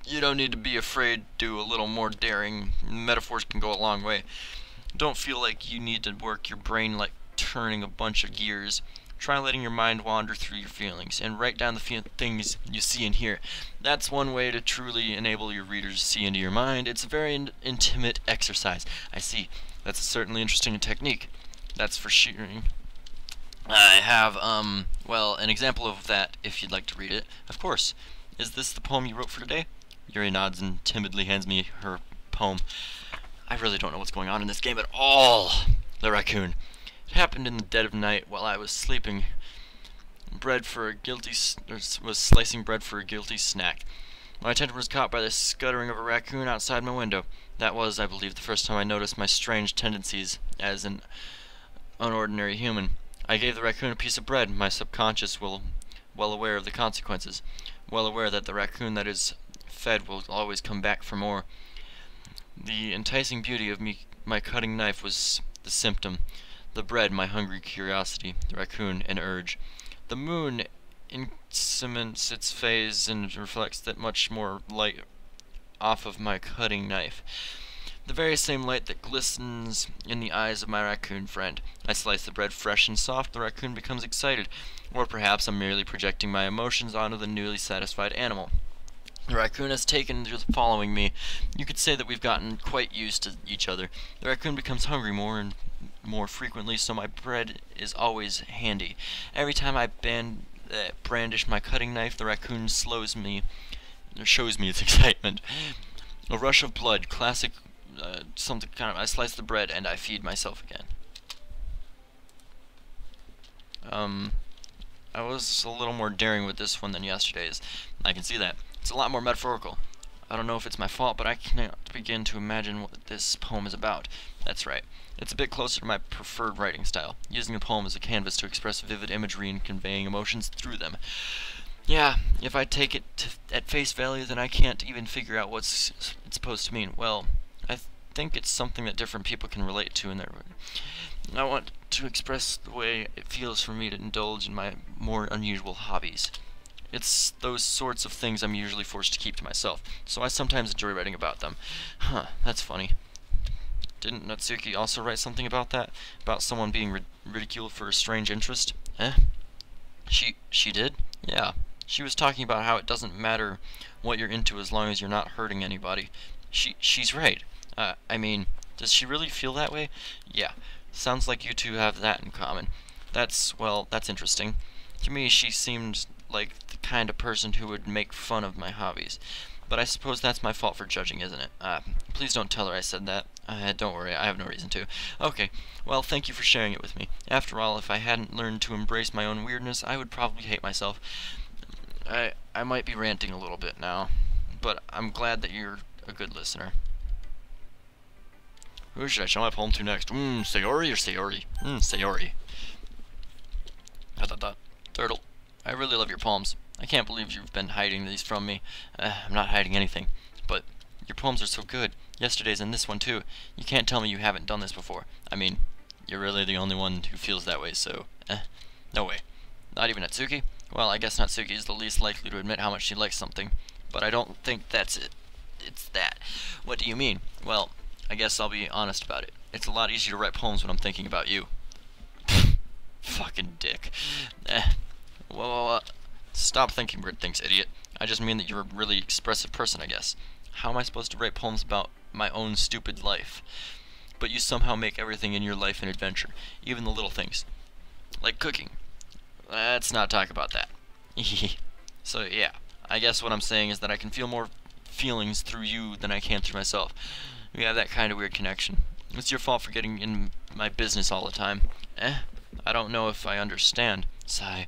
you don't need to be afraid to do a little more daring. Metaphors can go a long way. Don't feel like you need to work your brain like turning a bunch of gears. Try letting your mind wander through your feelings, and write down the things you see and hear. That's one way to truly enable your readers to see into your mind. It's a very intimate exercise. I see. That's a certainly interesting technique. That's for sure. I have, well, an example of that, if you'd like to read it. Of course. Is this the poem you wrote for today? Yuri nods and timidly hands me her poem. I really don't know what's going on in this game at all. The raccoon. It happened in the dead of night while I was sleeping. Was slicing bread for a guilty snack. My attention was caught by the scuttering of a raccoon outside my window. That was, I believe, the first time I noticed my strange tendencies as an unordinary human. I gave the raccoon a piece of bread. My subconscious well aware of the consequences. Well aware that the raccoon that is fed will always come back for more. The enticing beauty of my cutting knife was the symptom. The bread, my hungry curiosity. The raccoon, an urge. The moon cements its phase and reflects that much more light off of my cutting knife. The very same light that glistens in the eyes of my raccoon friend. I slice the bread fresh and soft. The raccoon becomes excited. Or perhaps I'm merely projecting my emotions onto the newly satisfied animal. The raccoon has taken to following me. You could say that we've gotten quite used to each other. The raccoon becomes hungry more and more frequently, so my bread is always handy. Every time I brandish my cutting knife, the raccoon shows me its excitement. A rush of blood, classic, something kind of. I slice the bread and I feed myself again. I was a little more daring with this one than yesterday's. I can see that. It's a lot more metaphorical. I don't know if it's my fault, but I can't begin to imagine what this poem is about. That's right. It's a bit closer to my preferred writing style, using the poem as a canvas to express vivid imagery and conveying emotions through them. Yeah, if I take it at face value, then I can't even figure out what it's supposed to mean. Well, I think it's something that different people can relate to in their... I want to express the way it feels for me to indulge in my more unusual hobbies. It's those sorts of things I'm usually forced to keep to myself, so I sometimes enjoy writing about them. Huh, that's funny. Didn't Natsuki also write something about that? About someone being ridiculed for a strange interest? She did? Yeah. She was talking about how it doesn't matter what you're into as long as you're not hurting anybody. She's right. I mean, does she really feel that way? Yeah. Sounds like you two have that in common. That's interesting. To me, she seemed like the kind of person who would make fun of my hobbies. But I suppose that's my fault for judging, isn't it? Please don't tell her I said that. Don't worry, I have no reason to. Okay, well, thank you for sharing it with me. After all, if I hadn't learned to embrace my own weirdness, I would probably hate myself. I might be ranting a little bit now, but I'm glad that you're a good listener. Who should I show my poem to next? Sayori or Sayori? Sayori. Turtle, I really love your poems. I can't believe you've been hiding these from me. I'm not hiding anything, but your poems are so good. Yesterday's and this one too. You can't tell me you haven't done this before. I mean, you're really the only one who feels that way, so, no way. Not even Natsuki? Well, I guess Natsuki is the least likely to admit how much she likes something, but I don't think that's it. It's that. What do you mean? Well, I guess I'll be honest about it. It's a lot easier to write poems when I'm thinking about you. Fucking dick. Well, stop thinking weird things, idiot. I just mean that you're a really expressive person, I guess. How am I supposed to write poems about my own stupid life? But you somehow make everything in your life an adventure, even the little things. Like cooking. Let's not talk about that. So, yeah, I guess what I'm saying is that I can feel more feelings through you than I can through myself. We have that kind of weird connection. It's your fault for getting in my business all the time. I don't know if I understand. Sigh.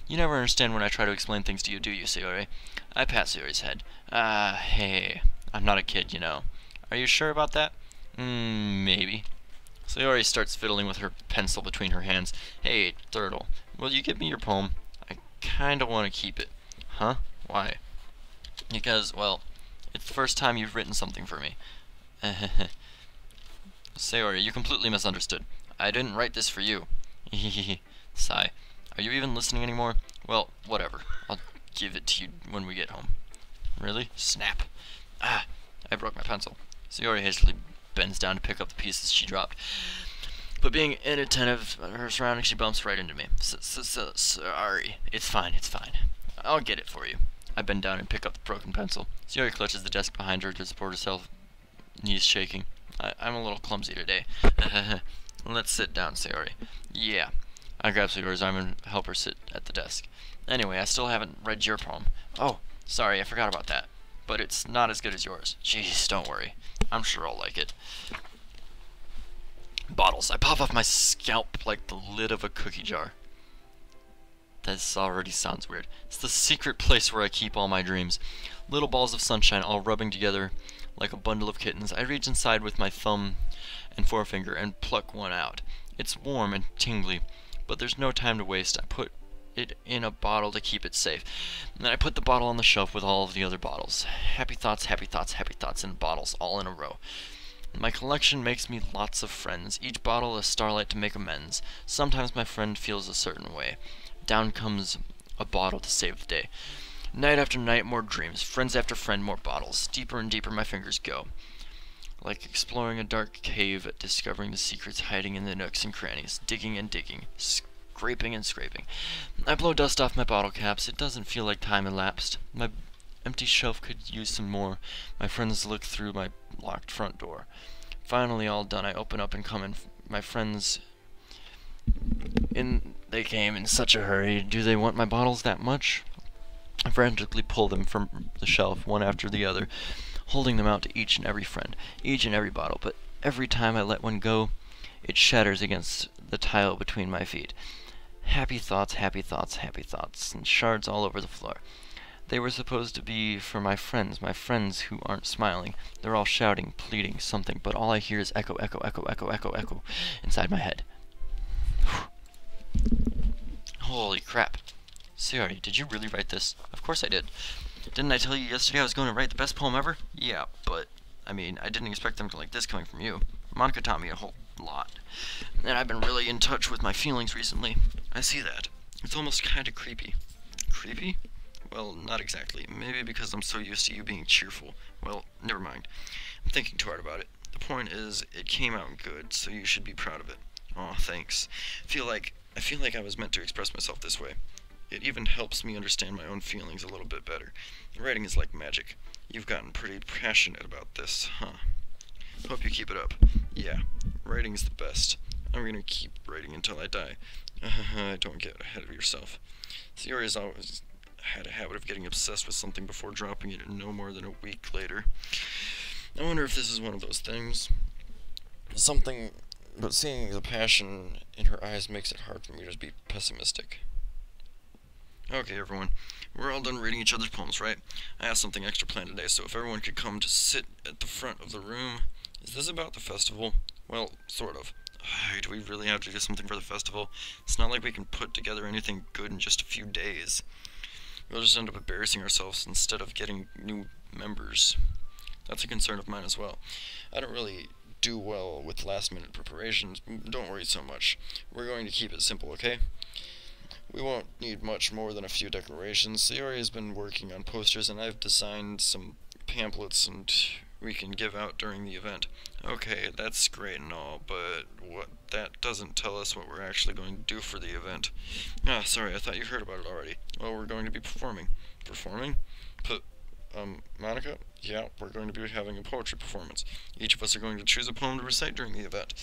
You never understand when I try to explain things to you, do you, Sayori? I pat Sayori's head. Hey. I'm not a kid, you know. Are you sure about that? Maybe. Sayori starts fiddling with her pencil between her hands. Hey, Turtle, will you give me your poem? I kinda want to keep it. Huh? Why? Because, well, it's the first time you've written something for me. Sayori, you completely misunderstood. I didn't write this for you. Sigh. Are you even listening anymore? Well, whatever. I'll give it to you when we get home. Really? Snap. I broke my pencil. Sayori hastily bends down to pick up the pieces she dropped. But being inattentive to her surroundings, she bumps right into me. Sorry. It's fine, it's fine. I'll get it for you. I bend down and pick up the broken pencil. Sayori clutches the desk behind her to support herself, knees shaking. I'm a little clumsy today. Let's sit down, Sayori. Yeah. I grab Sayori's arm and help her sit at the desk. Anyway, I still haven't read your poem. Oh, sorry, I forgot about that. But it's not as good as yours. Jeez, don't worry. I'm sure I'll like it. Bottles. I pop off my scalp like the lid of a cookie jar. This already sounds weird. It's the secret place where I keep all my dreams. Little balls of sunshine all rubbing together like a bundle of kittens. I reach inside with my thumb and forefinger and pluck one out. It's warm and tingly, but there's no time to waste. I put it in a bottle to keep it safe. And then I put the bottle on the shelf with all of the other bottles. Happy thoughts, happy thoughts, happy thoughts in bottles all in a row. My collection makes me lots of friends, each bottle a starlight to make amends. Sometimes my friend feels a certain way. Down comes a bottle to save the day. Night after night, more dreams. Friends after friend, more bottles. Deeper and deeper my fingers go. Like exploring a dark cave, discovering the secrets hiding in the nooks and crannies. Digging and digging. Scraping and scraping. I blow dust off my bottle caps. It doesn't feel like time elapsed. My empty shelf could use some more. My friends look through my locked front door. Finally all done, I open up and come in. My friends... They came in such a hurry. Do they want my bottles that much? I frantically pull them from the shelf, one after the other, holding them out to each and every friend, each and every bottle, but every time I let one go, it shatters against the tile between my feet. Happy thoughts, happy thoughts, happy thoughts, and shards all over the floor. They were supposed to be for my friends who aren't smiling. They're all shouting, pleading, something, but all I hear is echo, echo, echo, echo, echo, echo inside my head. Holy crap. Sayori, did you really write this? Of course I did. Didn't I tell you yesterday I was going to write the best poem ever? Yeah, but, I mean, I didn't expect them to like this coming from you. Monica taught me a whole lot. And I've been really in touch with my feelings recently. I see that. It's almost kind of creepy. Creepy? Well, not exactly. Maybe because I'm so used to you being cheerful. Well, never mind. I'm thinking too hard about it. The point is, it came out good, so you should be proud of it. Aw, thanks. I feel like I was meant to express myself this way. It even helps me understand my own feelings a little bit better. Writing is like magic. You've gotten pretty passionate about this, huh? Hope you keep it up. Yeah, writing's the best. I'm gonna keep writing until I die. Don't get ahead of yourself. Sayori's always had a habit of getting obsessed with something before dropping it no more than a week later. I wonder if this is one of those things. Something, but seeing the passion in her eyes makes it hard for me to be pessimistic. Okay, everyone. We're all done reading each other's poems, right? I have something extra planned today, so if everyone could come to sit at the front of the room. Is this about the festival? Well, sort of. Do we really have to do something for the festival? It's not like we can put together anything good in just a few days. We'll just end up embarrassing ourselves instead of getting new members. That's a concern of mine as well. I don't really do well with last-minute preparations. Don't worry so much. We're going to keep it simple, okay? We won't need much more than a few decorations. Sayori has been working on posters, and I've designed some pamphlets and we can give out during the event. Okay, that's great and all, but that doesn't tell us what we're actually going to do for the event. Ah, sorry, I thought you heard about it already. Well, we're going to be performing. Performing? Monica? Yeah, we're going to be having a poetry performance. Each of us are going to choose a poem to recite during the event.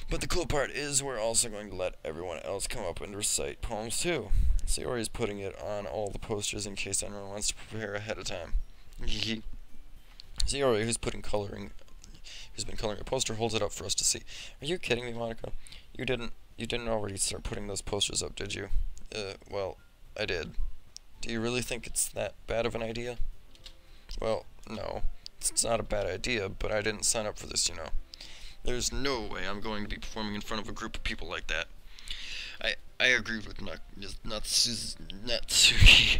But the cool part is we're also going to let everyone else come up and recite poems too. Sayori is putting it on all the posters in case anyone wants to prepare ahead of time. Sayori, who's been coloring a poster, holds it up for us to see. Are you kidding me, Monica? You didn't already start putting those posters up, did you? Well, I did. Do you really think it's that bad of an idea? Well, no. It's not a bad idea, but I didn't sign up for this, you know. There's no way I'm going to be performing in front of a group of people like that. I agreed with Natsuki.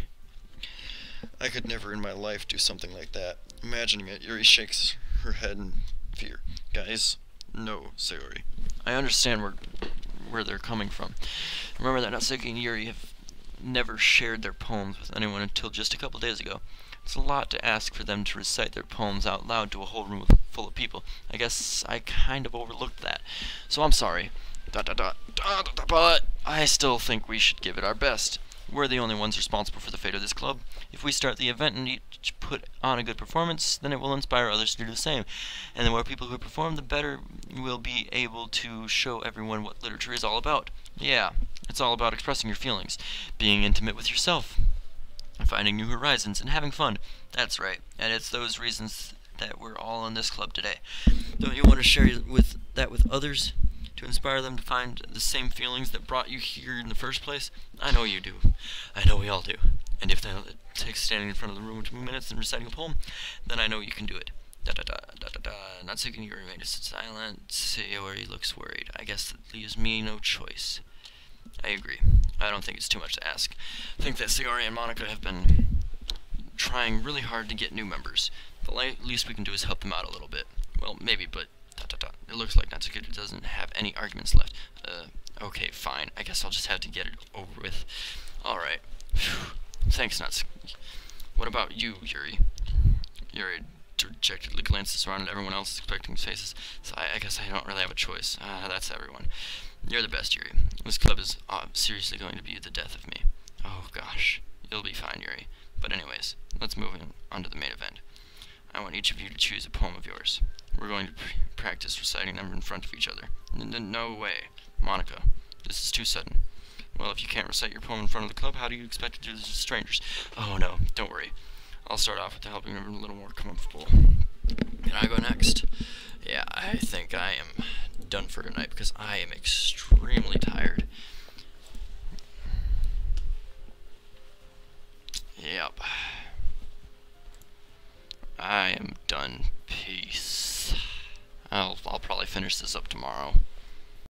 I could never in my life do something like that. Imagining it, Yuri shakes her head in fear. Guys, no, Sayori. I understand where they're coming from. Remember that Natsuki and Yuri have never shared their poems with anyone until just a couple days ago. It's a lot to ask for them to recite their poems out loud to a whole room full of people. I guess I kind of overlooked that. So I'm sorry. But I still think we should give it our best. We're the only ones responsible for the fate of this club. If we start the event and each put on a good performance, then it will inspire others to do the same. And the more people who perform, the better we'll be able to show everyone what literature is all about. Yeah, it's all about expressing your feelings, being intimate with yourself, finding new horizons, and having fun. That's right, and it's those reasons that we're all in this club today. Don't you want to share that with others? To inspire them to find the same feelings that brought you here in the first place? I know you do. I know we all do. And if that takes standing in front of the room 2 minutes and reciting a poem, then I know you can do it. Natsuki remained silent. Sayori looks worried. I guess that leaves me no choice. I agree. I don't think it's too much to ask. I think that Sayori and Monica have been trying really hard to get new members. The least we can do is help them out a little bit. Well, maybe, but it looks like Natsuki doesn't have any arguments left. Okay, fine. I guess I'll just have to get it over with. Alright. Thanks, Natsuki. What about you, Yuri? Yuri dejectedly glances around at everyone else's expecting faces. So I guess I don't really have a choice. That's everyone. You're the best, Yuri. This club is seriously going to be the death of me. Oh, gosh. You'll be fine, Yuri. But anyways, let's move on to the main event. I want each of you to choose a poem of yours. We're going to practice reciting them in front of each other. No way. Monica, this is too sudden. Well, if you can't recite your poem in front of the club, how do you expect to do this with strangers? Oh, no, don't worry. I'll start off with helping them a little more comfortable. Can I go next? Yeah, I think I am done for tonight because I am extremely tired. finish this up tomorrow.